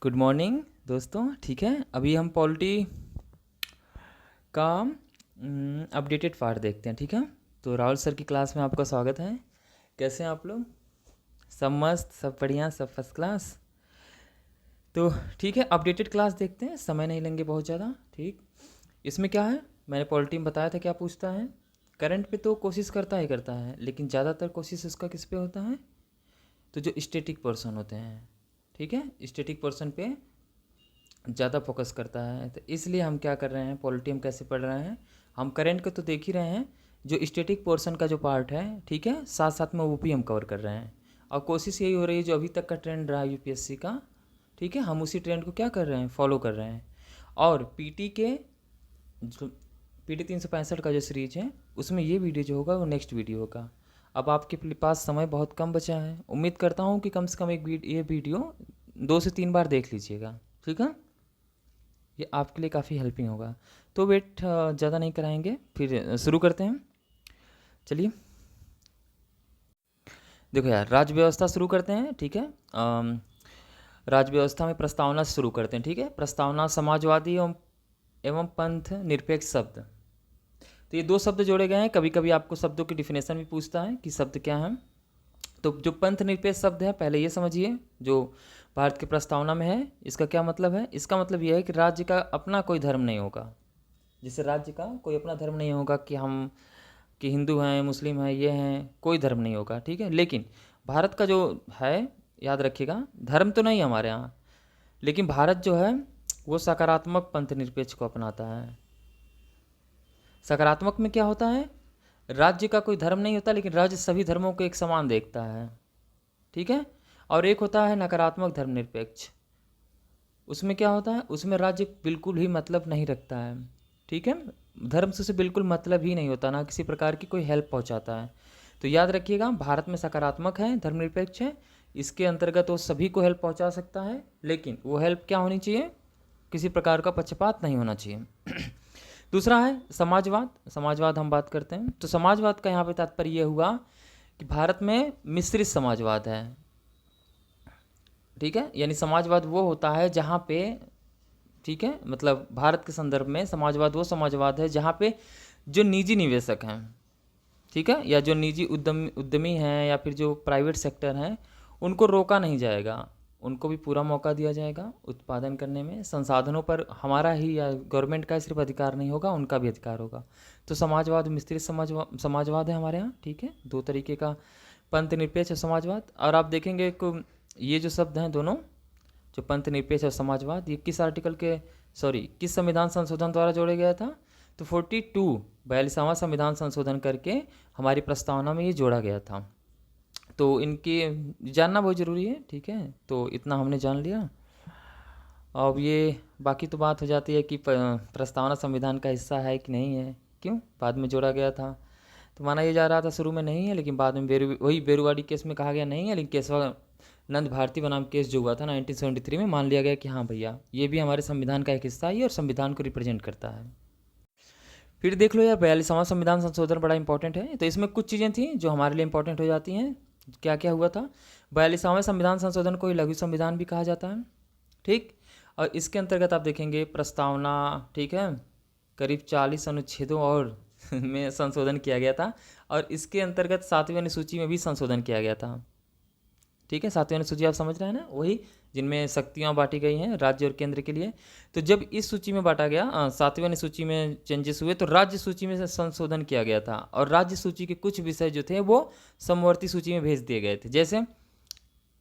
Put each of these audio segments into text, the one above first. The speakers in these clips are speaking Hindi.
गुड मॉर्निंग दोस्तों। ठीक है, अभी हम पॉलिटी का अपडेटेड पार्ट देखते हैं। ठीक है, तो राहुल सर की क्लास में आपका स्वागत है। कैसे हैं आप लोग? सब मस्त, सब बढ़िया, सब फर्स्ट क्लास। तो ठीक है, अपडेटेड क्लास देखते हैं, समय नहीं लेंगे बहुत ज़्यादा। ठीक, इसमें क्या है, मैंने पॉलिटी में बताया था क्या पूछता है। करंट पे तो कोशिश करता ही करता है, लेकिन ज़्यादातर कोशिश उसका किस पे होता है, तो जो स्टैटिक पर्सन होते हैं, ठीक है, स्टैटिक पर्सन पे ज़्यादा फोकस करता है। तो इसलिए हम क्या कर रहे हैं, पॉलिटी हम कैसे पढ़ रहे हैं, हम करंट को तो देख ही रहे हैं, जो स्टैटिक पोर्शन का जो पार्ट है, ठीक है, साथ साथ में वो भी हम कवर कर रहे हैं। और कोशिश यही हो रही है, जो अभी तक का ट्रेंड रहा यूपीएससी का, ठीक है, हम उसी ट्रेंड को क्या कर रहे हैं, फॉलो कर रहे हैं। और पीटी के जो पीटी 365 का जो सीरीज है, उसमें ये वीडियो जो होगा वो नेक्स्ट वीडियो होगा। अब आपके पास समय बहुत कम बचा है, उम्मीद करता हूँ कि कम से कम ये वीडियो 2 से 3 बार देख लीजिएगा। ठीक है, ये आपके लिए काफ़ी हेल्पिंग होगा। तो वेट ज़्यादा नहीं कराएंगे, फिर शुरू करते हैं। चलिए, देखो यार, राज्य व्यवस्था शुरू करते हैं। ठीक है, राज्य व्यवस्था में प्रस्तावना से शुरू करते हैं। ठीक है, प्रस्तावना समाजवादी एवं पंथ निरपेक्ष शब्द। तो ये 2 शब्द जोड़े गए हैं। कभी कभी आपको शब्दों की डिफिनेशन भी पूछता है कि शब्द क्या है। तो जो पंथ निरपेक्ष शब्द है, पहले ये समझिए, जो भारत की प्रस्तावना में है, इसका क्या मतलब है। इसका मतलब यह है कि राज्य का अपना कोई धर्म नहीं होगा। जैसे राज्य का कोई अपना धर्म नहीं होगा कि हम कि हिंदू हैं, मुस्लिम हैं, ये हैं, कोई धर्म नहीं होगा। ठीक है, लेकिन भारत का जो है, याद रखिएगा, धर्म तो नहीं हमारे यहाँ, लेकिन भारत जो है वो सकारात्मक पंथ निरपेक्ष को अपनाता है। सकारात्मक में क्या होता है, राज्य का कोई धर्म नहीं होता, लेकिन राज्य सभी धर्मों को एक समान देखता है। ठीक है, और एक होता है नकारात्मक धर्मनिरपेक्ष। उसमें क्या होता है, उसमें राज्य बिल्कुल ही मतलब नहीं रखता है। ठीक है, धर्म से बिल्कुल मतलब ही नहीं होता, ना किसी प्रकार की कोई हेल्प पहुंचाता है। तो याद रखिएगा, भारत में सकारात्मक है, धर्मनिरपेक्ष है, इसके अंतर्गत वो सभी को हेल्प पहुंचा सकता है, लेकिन वो हेल्प क्या होनी चाहिए, किसी प्रकार का पक्षपात नहीं होना चाहिए। दूसरा है समाजवाद। समाजवाद हम बात करते हैं, तो समाजवाद का यहाँ पे तात्पर्य यह हुआ कि भारत में मिश्रित समाजवाद है। ठीक है, यानी समाजवाद वो होता है जहाँ पे, ठीक है, मतलब भारत के संदर्भ में समाजवाद वो समाजवाद है जहाँ पे जो निजी निवेशक हैं, ठीक है, या जो निजी उद्यमी हैं, या फिर जो प्राइवेट सेक्टर हैं, उनको रोका नहीं जाएगा, उनको भी पूरा मौका दिया जाएगा उत्पादन करने में। संसाधनों पर हमारा ही या गवर्नमेंट का सिर्फ अधिकार नहीं होगा, उनका भी अधिकार होगा। तो समाजवाद मिश्रित समाजवाद है हमारे यहाँ। ठीक है, 2 तरीके का, पंथ निरपेक्ष और समाजवाद। और आप देखेंगे ये जो शब्द हैं दोनों, जो पंथ निरपेक्ष और समाजवाद, ये किस आर्टिकल के, सॉरी, किस संविधान संशोधन द्वारा जोड़ा गया था, तो 42वां संविधान संशोधन करके हमारी प्रस्तावना में ये जोड़ा गया था। तो इनकी जानना बहुत ज़रूरी है। ठीक है, तो इतना हमने जान लिया। अब ये बाकी तो बात हो जाती है कि प्रस्तावना संविधान का हिस्सा है कि नहीं है, क्यों बाद में जोड़ा गया था। तो माना ये जा रहा था शुरू में नहीं है, लेकिन बाद में वही बेरुवाड़ी केस में कहा गया नहीं है, लेकिन केशवा नंद भारती बनाम केस जो हुआ था 1973 में, मान लिया गया कि हाँ भैया, ये भी हमारे संविधान का एक हिस्सा है और संविधान को रिप्रेजेंट करता है। फिर देख लो यार, 42वां संविधान संशोधन बड़ा इंपॉर्टेंट है। तो इसमें कुछ चीज़ें थी जो हमारे लिए इंपॉर्टेंट हो जाती हैं। क्या क्या हुआ था, 42वां संविधान संशोधन को लघु संविधान भी कहा जाता है। ठीक, और इसके अंतर्गत आप देखेंगे प्रस्तावना, ठीक है, करीब 40 अनुच्छेदों और में संशोधन किया गया था, और इसके अंतर्गत 7वीं अनुसूची में भी संशोधन किया गया था। ठीक है, 7वीं अनुसूची आप समझ रहे हैं ना, वही जिनमें शक्तियाँ बांटी गई हैं राज्य और केंद्र के लिए। तो जब इस सूची में बांटा गया, 7वीं अनुसूची में चेंजेस हुए, तो राज्य सूची में से संशोधन किया गया था, और राज्य सूची के कुछ विषय जो थे वो समवर्ती सूची में भेज दिए गए थे। जैसे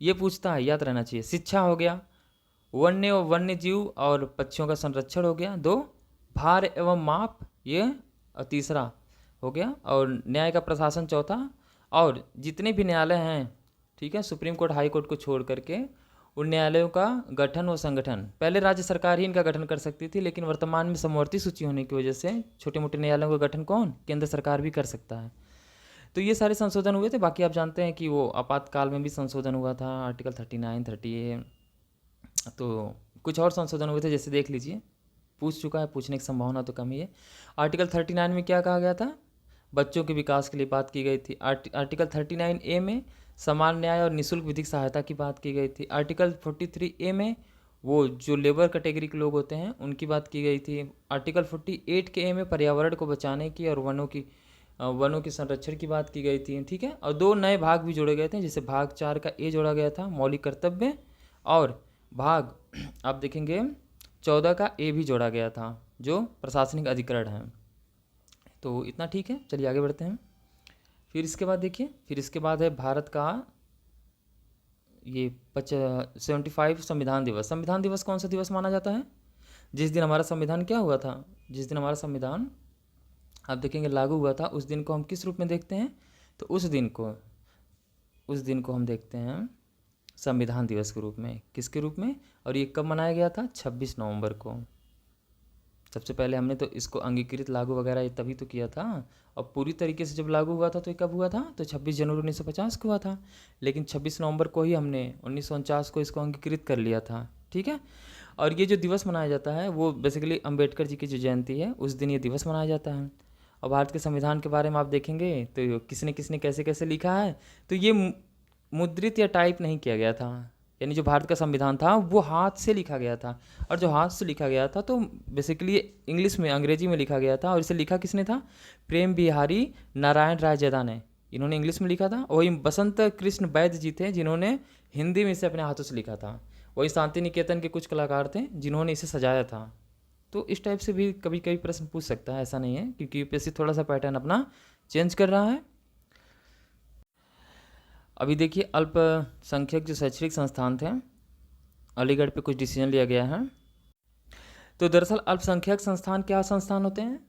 ये पूछता है, याद रहना चाहिए, शिक्षा हो गया, वन्य जीव और पक्षियों का संरक्षण हो गया, 2 भार एवं माप, ये, और तीसरा हो गया, और न्याय का प्रशासन चौथा, और जितने भी न्यायालय हैं, ठीक है, सुप्रीम कोर्ट हाई कोर्ट को छोड़ करके, उन न्यायालयों का गठन व संगठन पहले राज्य सरकार ही इनका गठन कर सकती थी, लेकिन वर्तमान में समवर्ती सूची होने की वजह से छोटे मोटे न्यायालयों का गठन कौन, केंद्र सरकार भी कर सकता है। तो ये सारे संशोधन हुए थे। बाकी आप जानते हैं कि वो आपातकाल में भी संशोधन हुआ था, आर्टिकल 39, 38, तो कुछ और संशोधन हुए थे, जैसे देख लीजिए, पूछ चुका है, पूछने की संभावना तो कम ही है। आर्टिकल 39 में क्या कहा गया था, बच्चों के विकास के लिए बात की गई थी। आर्टिकल 39A में समान न्याय और निःशुल्क विधिक सहायता की बात की गई थी। आर्टिकल 43A में वो जो लेबर कैटेगरी के लोग होते हैं उनकी बात की गई थी। आर्टिकल 48 के ए में पर्यावरण को बचाने की और वनों की संरक्षण की बात की गई थी, ठीक है। और 2 नए भाग भी जोड़े गए थे, जैसे भाग 4 का ए जोड़ा गया था, मौलिक कर्तव्य, और भाग आप देखेंगे 14 का ए भी जोड़ा गया था, जो प्रशासनिक अधिकरण है। तो इतना ठीक है, चलिए आगे बढ़ते हैं। फिर इसके बाद देखिए, फिर इसके बाद है भारत का ये 75 संविधान दिवस। संविधान दिवस कौन सा दिवस माना जाता है? जिस दिन हमारा संविधान क्या हुआ था, जिस दिन हमारा संविधान आप देखेंगे लागू हुआ था, उस दिन को हम किस रूप में देखते हैं? तो उस दिन को हम देखते हैं संविधान दिवस के रूप में। किसके रूप में? और ये कब मनाया गया था? 26 नवंबर को। सबसे पहले हमने तो इसको अंगीकृत लागू वगैरह ये तभी तो किया था, और पूरी तरीके से जब लागू हुआ था तो ये कब हुआ था? तो 26 जनवरी 1950 को हुआ था, लेकिन 26 नवंबर को ही हमने 1949 को इसको अंगीकृत कर लिया था, ठीक है। और ये जो दिवस मनाया जाता है वो बेसिकली अंबेडकर जी की जो जयंती है उस दिन ये दिवस मनाया जाता है। और भारत के संविधान के बारे में आप देखेंगे तो किसने किसने कैसे कैसे लिखा है, तो ये मुद्रित या टाइप नहीं किया गया था, यानी जो भारत का संविधान था वो हाथ से लिखा गया था। और जो हाथ से लिखा गया था तो बेसिकली इंग्लिश में, अंग्रेजी में लिखा गया था, और इसे लिखा किसने था? प्रेम बिहारी नारायण राय जदा ने, इन्होंने इंग्लिश में लिखा था। वही बसंत कृष्ण वैद्य जी थे जिन्होंने हिंदी में इसे अपने हाथों से लिखा था। वही शांति निकेतन के कुछ कलाकार थे जिन्होंने इसे सजाया था। तो इस टाइप से भी कभी कभी प्रश्न पूछ सकता है, ऐसा नहीं है, क्योंकि यूपीएससी थोड़ा सा पैटर्न अपना चेंज कर रहा है। अभी देखिए, अल्पसंख्यक जो शैक्षणिक संस्थान थे, अलीगढ़ पे कुछ डिसीजन लिया गया है। तो दरअसल अल्पसंख्यक संस्थान क्या संस्थान होते हैं?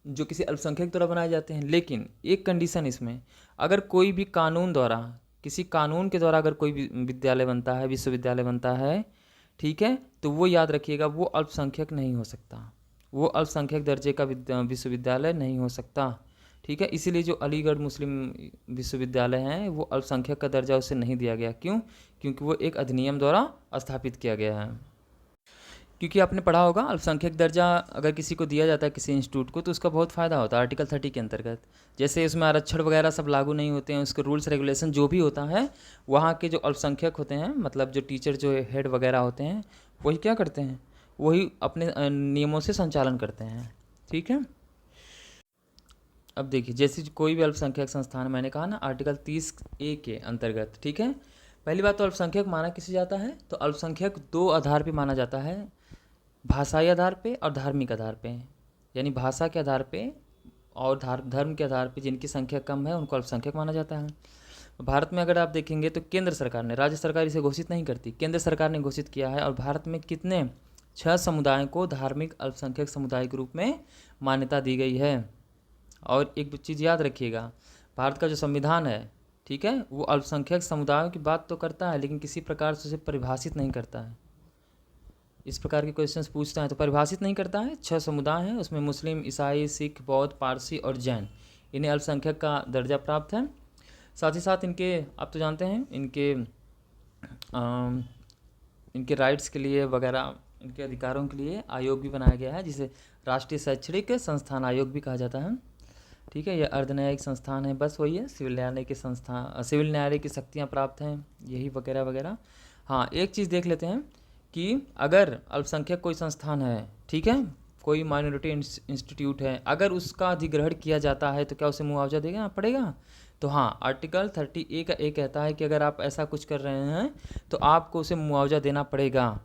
जो किसी अल्पसंख्यक द्वारा बनाए जाते हैं, लेकिन एक कंडीशन इसमें, अगर कोई भी कानून द्वारा, किसी कानून के द्वारा अगर कोई विद्यालय बनता है, विश्वविद्यालय बनता है, ठीक है, तो वो याद रखिएगा वो अल्पसंख्यक नहीं हो सकता, वो अल्पसंख्यक दर्जे का विश्वविद्यालय नहीं हो सकता, ठीक है। इसीलिए जो अलीगढ़ मुस्लिम विश्वविद्यालय हैं वो अल्पसंख्यक का दर्जा उसे नहीं दिया गया। क्यों? क्योंकि वो एक अधिनियम द्वारा स्थापित किया गया है। क्योंकि आपने पढ़ा होगा, अल्पसंख्यक दर्जा अगर किसी को दिया जाता है किसी इंस्टीट्यूट को तो उसका बहुत फ़ायदा होता है आर्टिकल 30 के अंतर्गत। जैसे उसमें आरक्षण वगैरह सब लागू नहीं होते हैं, उसके रूल्स रेगुलेशन जो भी होता है, वहाँ के जो अल्पसंख्यक होते हैं, मतलब जो टीचर जो हेड वगैरह होते हैं, वही क्या करते हैं? वही अपने नियमों से संचालन करते हैं, ठीक है। अब देखिए, जैसे कोई भी अल्पसंख्यक संस्थान, मैंने कहा ना आर्टिकल 30A के अंतर्गत, ठीक है। पहली बात तो अल्पसंख्यक माना किसे जाता है? तो अल्पसंख्यक 2 आधार पे माना जाता है, भाषाई आधार पे और धार्मिक आधार पे। यानी भाषा के आधार पे और धर्म के आधार पे जिनकी संख्या कम है उनको अल्पसंख्यक माना जाता है। भारत में अगर आप देखेंगे तो केंद्र सरकार ने, राज्य सरकार इसे घोषित नहीं करती, केंद्र सरकार ने घोषित किया है। और भारत में कितने 6 समुदायों को धार्मिक अल्पसंख्यक समुदाय के रूप में मान्यता दी गई है। और एक चीज़ याद रखिएगा, भारत का जो संविधान है, ठीक है, वो अल्पसंख्यक समुदायों की बात तो करता है लेकिन किसी प्रकार से उसे परिभाषित नहीं करता है। इस प्रकार के क्वेश्चंस पूछता है तो परिभाषित नहीं करता है। 6 समुदाय हैं, उसमें मुस्लिम, ईसाई, सिख, बौद्ध, पारसी और जैन, इन्हें अल्पसंख्यक का दर्जा प्राप्त है। साथ ही साथ इनके, आप तो जानते हैं, इनके राइट्स के लिए वगैरह, इनके अधिकारों के लिए आयोग भी बनाया गया है, जिसे राष्ट्रीय शैक्षणिक संस्थान आयोग भी कहा जाता है, ठीक है। यह अर्धन्यायिक संस्थान है, बस वही है, सिविल न्यायालय के संस्थान, सिविल न्यायालय की शक्तियाँ प्राप्त हैं, यही वगैरह वगैरह। हाँ, एक चीज़ देख लेते हैं कि अगर अल्पसंख्यक कोई संस्थान है, ठीक है, कोई माइनॉरिटी इंस्टीट्यूट है, अगर उसका अधिग्रहण किया जाता है तो क्या उसे मुआवजा देगा पड़ेगा? तो हाँ, आर्टिकल 30A का ए कहता है कि अगर आप ऐसा कुछ कर रहे हैं तो आपको उसे मुआवजा देना पड़ेगा,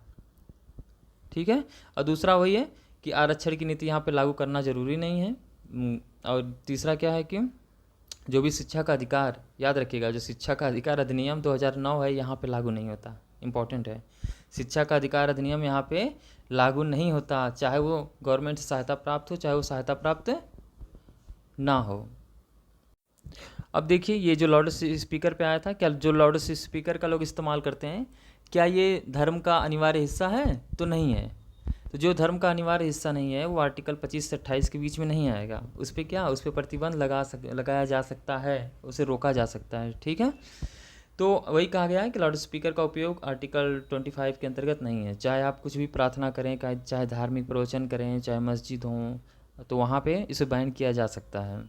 ठीक है। और दूसरा वही है कि आरक्षण की नीति यहाँ पे लागू करना ज़रूरी नहीं है। और तीसरा क्या है कि जो भी शिक्षा का अधिकार, याद रखिएगा, जो शिक्षा का अधिकार अधिनियम 2009 है यहाँ पे लागू नहीं होता, इंपॉर्टेंट है। शिक्षा का अधिकार अधिनियम यहाँ पे लागू नहीं होता, चाहे वो गवर्नमेंट से सहायता प्राप्त हो, चाहे वो सहायता प्राप्त ना हो। अब देखिए, ये जो लाउड स्पीकर पे आया था, क्या जो लाउड स्पीकर का लोग इस्तेमाल करते हैं, क्या ये धर्म का अनिवार्य हिस्सा है? तो नहीं है। तो जो धर्म का अनिवार्य हिस्सा नहीं है वो आर्टिकल 25 से 28 के बीच में नहीं आएगा। उस पर क्या, उस पर प्रतिबंध लगाया जा सकता है, उसे रोका जा सकता है, ठीक है। तो वही कहा गया है कि लाउड स्पीकर का उपयोग आर्टिकल 25 के अंतर्गत नहीं है। चाहे आप कुछ भी प्रार्थना करें, चाहे धार्मिक प्रवचन करें, चाहे मस्जिद हों, तो वहाँ पे इसे बैन किया जा सकता है।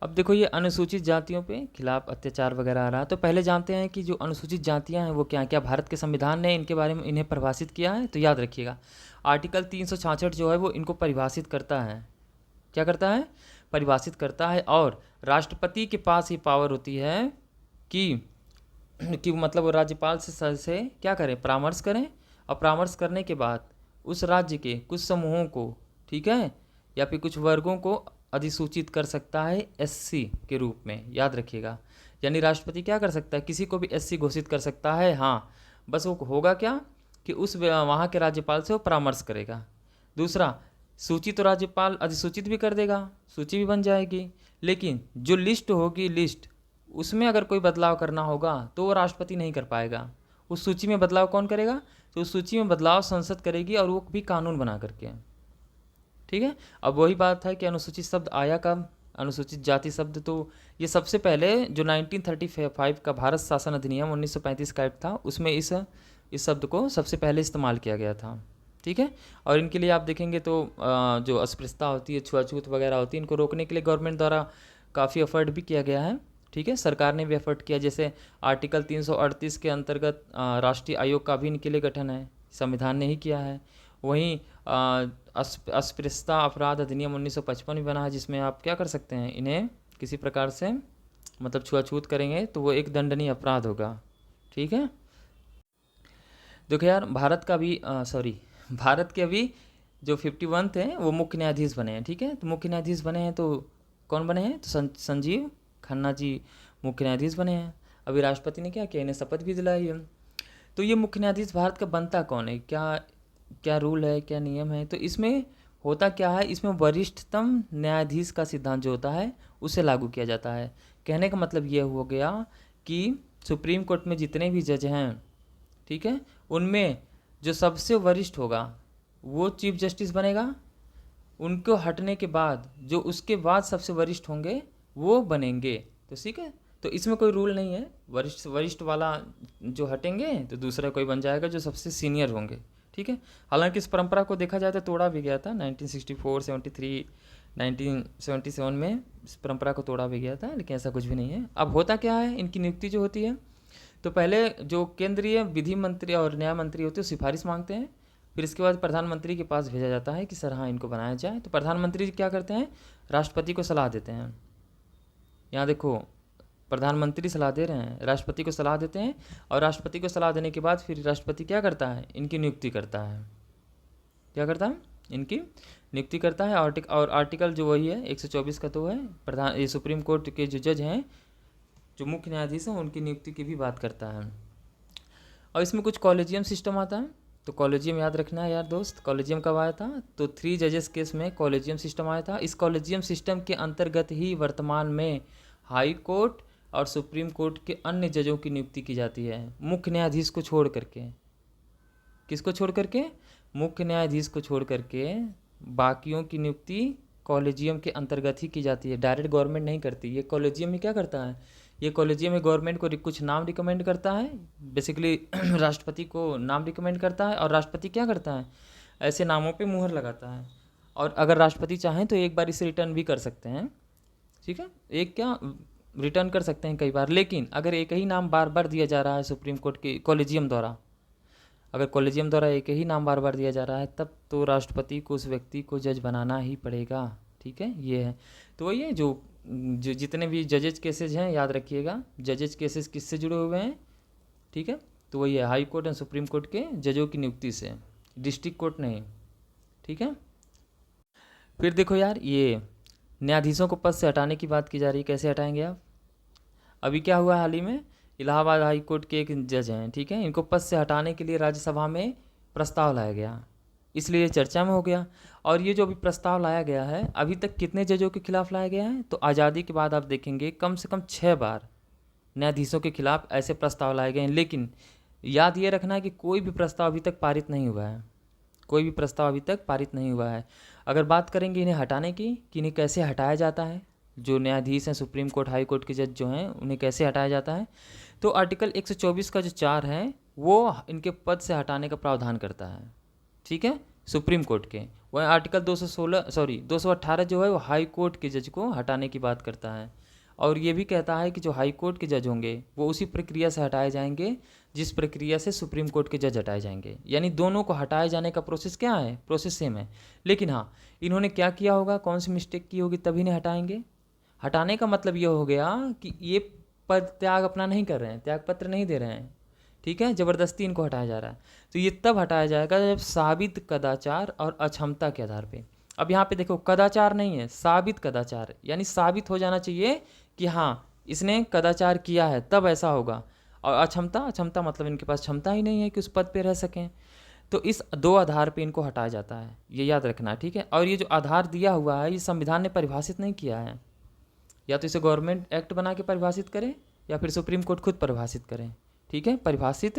अब देखो ये अनुसूचित जातियों पे खिलाफ अत्याचार वगैरह आ रहा है, तो पहले जानते हैं कि जो अनुसूचित जातियां हैं वो क्या क्या भारत के संविधान ने इनके बारे में इन्हें परिभाषित किया है। तो याद रखिएगा, आर्टिकल 366 जो है वो इनको परिभाषित करता है। क्या करता है? परिभाषित करता है। और राष्ट्रपति के पास ये पावर होती है कि मतलब वो राज्यपाल से क्या करें, परामर्श करें, और परामर्श करने के बाद उस राज्य के कुछ समूहों को, ठीक है, या फिर कुछ वर्गों को अधिसूचित कर सकता है एससी के रूप में। याद रखिएगा, यानी राष्ट्रपति क्या कर सकता है, किसी को भी एससी घोषित कर सकता है। हाँ, बस वो होगा क्या कि उस वहाँ के राज्यपाल से वो परामर्श करेगा। दूसरा, सूची तो राज्यपाल अधिसूचित भी कर देगा, सूची भी बन जाएगी, लेकिन जो लिस्ट होगी, लिस्ट उसमें अगर कोई बदलाव करना होगा तो वो राष्ट्रपति नहीं कर पाएगा। उस सूची में बदलाव कौन करेगा? तो उस सूची में बदलाव संसद करेगी, और वो भी कानून बना करके। ठीक है। अब वही बात है कि अनुसूचित शब्द आया कब? अनुसूचित जाति शब्द तो ये सबसे पहले जो 1935 का भारत शासन अधिनियम 1935 का एक्ट था, उसमें इस शब्द को सबसे पहले इस्तेमाल किया गया था। ठीक है। और इनके लिए आप देखेंगे तो जो अस्पृश्यता होती है, छुआछूत वगैरह होती है, इनको रोकने के लिए गवर्नमेंट द्वारा काफ़ी एफर्ट भी किया गया है। ठीक है, सरकार ने भी एफर्ट किया। जैसे आर्टिकल 338 के अंतर्गत राष्ट्रीय आयोग का भी इनके लिए गठन है, संविधान ने ही किया है। वहीं अस्पृश्यता अपराध अधिनियम 1955 भी बना है, जिसमें आप क्या कर सकते हैं, इन्हें किसी प्रकार से मतलब छुआछूत करेंगे तो वो एक दंडनीय अपराध होगा। ठीक है। देखो यार, भारत का भी भारत के अभी जो 51 थे वो मुख्य न्यायाधीश बने हैं। ठीक है, तो मुख्य न्यायाधीश बने हैं तो कौन बने हैं? तो संजीव खन्ना जी मुख्य न्यायाधीश बने हैं। अभी राष्ट्रपति ने क्या किया, इन्हें शपथ भी दिलाई है। तो ये मुख्य न्यायाधीश भारत का बनता कौन है, क्या क्या रूल है, क्या नियम है? तो इसमें होता क्या है, इसमें वरिष्ठतम न्यायाधीश का सिद्धांत जो होता है उसे लागू किया जाता है। कहने का मतलब ये हो गया कि सुप्रीम कोर्ट में जितने भी जज हैं, ठीक है, उनमें जो सबसे वरिष्ठ होगा वो चीफ जस्टिस बनेगा। उनको हटने के बाद जो उसके बाद सबसे वरिष्ठ होंगे वो बनेंगे। तो ठीक है, तो इसमें कोई रूल नहीं है, वरिष्ठ वाला जो हटेंगे तो दूसरा कोई बन जाएगा जो सबसे सीनियर होंगे। ठीक है। हालांकि इस परंपरा को देखा जाए तो तोड़ा भी गया था 1964, 73, 1977 में इस परंपरा को तोड़ा भी गया था, लेकिन ऐसा कुछ भी नहीं है। अब होता क्या है, इनकी नियुक्ति जो होती है, तो पहले जो केंद्रीय विधि मंत्री और न्याय मंत्री होते हैं सिफारिश मांगते हैं, फिर इसके बाद प्रधानमंत्री के पास भेजा जाता है कि सर हाँ इनको बनाया जाए। तो प्रधानमंत्री क्या करते हैं, राष्ट्रपति को सलाह देते हैं। यहाँ देखो, प्रधानमंत्री सलाह दे रहे हैं, राष्ट्रपति को सलाह देते हैं, और राष्ट्रपति को सलाह देने के बाद फिर राष्ट्रपति क्या करता है, इनकी नियुक्ति करता है। क्या करता है, इनकी नियुक्ति करता है। और आर्टिकल जो वही है 124 का तो है, ये सुप्रीम कोर्ट के जो जज हैं, जो मुख्य न्यायाधीश हैं, उनकी नियुक्ति की भी बात करता है। और इसमें कुछ कॉलेजियम सिस्टम आता है। तो कॉलेजियम याद रखना है यार दोस्त, कॉलेजियम कब आया था? तो 3 जजेस केस में कॉलेजियम सिस्टम आया था। इस कॉलेजियम सिस्टम के अंतर्गत ही वर्तमान में हाई कोर्ट और सुप्रीम कोर्ट के अन्य जजों की नियुक्ति की जाती है, मुख्य न्यायाधीश को छोड़ करके। किसको छोड़ करके? मुख्य न्यायाधीश को छोड़ करके बाकियों की नियुक्ति कॉलेजियम के अंतर्गत ही की जाती है, डायरेक्ट गवर्नमेंट नहीं करती। ये कॉलेजियम ही क्या करता है, ये कॉलेजियम में गवर्नमेंट को कुछ नाम रिकमेंड करता है, बेसिकली राष्ट्रपति को नाम रिकमेंड करता है, और राष्ट्रपति क्या करता है, ऐसे नामों पे मुहर लगाता है। और अगर राष्ट्रपति चाहें तो एक बार इसे रिटर्न भी कर सकते हैं। ठीक है, एक क्या रिटर्न कर सकते हैं कई बार, लेकिन अगर एक ही नाम बार बार दिया जा रहा है सुप्रीम कोर्ट के कॉलेजियम द्वारा, अगर कॉलेजियम द्वारा एक ही नाम बार बार दिया जा रहा है, तब तो राष्ट्रपति को उस व्यक्ति को जज बनाना ही पड़ेगा। ठीक है, ये है। तो वही है, जो जितने भी जजेज केसेज हैं, याद रखिएगा, जजेज केसेज किससे जुड़े हुए हैं? ठीक है, तो वही है, high court and supreme court के जजों की नियुक्ति से, डिस्ट्रिक्ट कोर्ट नहीं। ठीक है। फिर देखो यार, ये न्यायाधीशों को पद से हटाने की बात की जा रही है, कैसे हटाएंगे आप? अभी क्या हुआ हाल ही में, इलाहाबाद हाई कोर्ट के एक जज हैं, ठीक है, इनको पद से हटाने के लिए राज्यसभा में प्रस्ताव लाया गया, इसलिए चर्चा में हो गया। और ये जो अभी प्रस्ताव लाया गया है, अभी तक कितने जजों के खिलाफ लाया गया है? तो आज़ादी के बाद आप देखेंगे कम से कम 6 बार न्यायाधीशों के खिलाफ ऐसे प्रस्ताव लाए गए हैं। लेकिन याद ये रखना है कि कोई भी प्रस्ताव अभी तक पारित नहीं हुआ है, कोई भी प्रस्ताव अभी तक पारित नहीं हुआ है। अगर बात करेंगे इन्हें हटाने की, कि इन्हें कैसे हटाया जाता है, जो न्यायाधीश हैं सुप्रीम कोर्ट हाई कोर्ट के जज जो हैं, उन्हें कैसे हटाया जाता है, तो आर्टिकल 124 का जो 4 है वो इनके पद से हटाने का प्रावधान करता है। ठीक है, सुप्रीम कोर्ट के। वह आर्टिकल 218 जो है वो हाई कोर्ट के जज को हटाने की बात करता है, और ये भी कहता है कि जो हाई कोर्ट के जज होंगे वो उसी प्रक्रिया से हटाए जाएंगे जिस प्रक्रिया से सुप्रीम कोर्ट के जज हटाए जाएंगे। यानी दोनों को हटाए जाने का प्रोसेस क्या है, प्रोसेस सेम है। लेकिन हाँ, इन्होंने क्या किया होगा, कौन सी मिस्टेक की होगी तभी नहीं हटाएंगे। हटाने का मतलब ये हो गया कि ये पद त्याग अपना नहीं कर रहे हैं, त्याग पत्र नहीं दे रहे हैं, ठीक है, ज़बरदस्ती इनको हटाया जा रहा है। तो ये तब हटाया जाएगा जब साबित कदाचार और अक्षमता के आधार पे। अब यहाँ पे देखो, कदाचार नहीं है, साबित कदाचार, यानी साबित हो जाना चाहिए कि हाँ इसने कदाचार किया है, तब ऐसा होगा। और अक्षमता, अक्षमता मतलब इनके पास क्षमता ही नहीं है कि उस पद पे रह सकें। तो इस दो आधार पे इनको हटाया जाता है, ये याद रखना, ठीक है। और ये जो आधार दिया हुआ है ये संविधान ने परिभाषित नहीं किया है, या तो इसे गवर्नमेंट एक्ट बना के परिभाषित करें या फिर सुप्रीम कोर्ट खुद परिभाषित करें, ठीक है। परिभाषित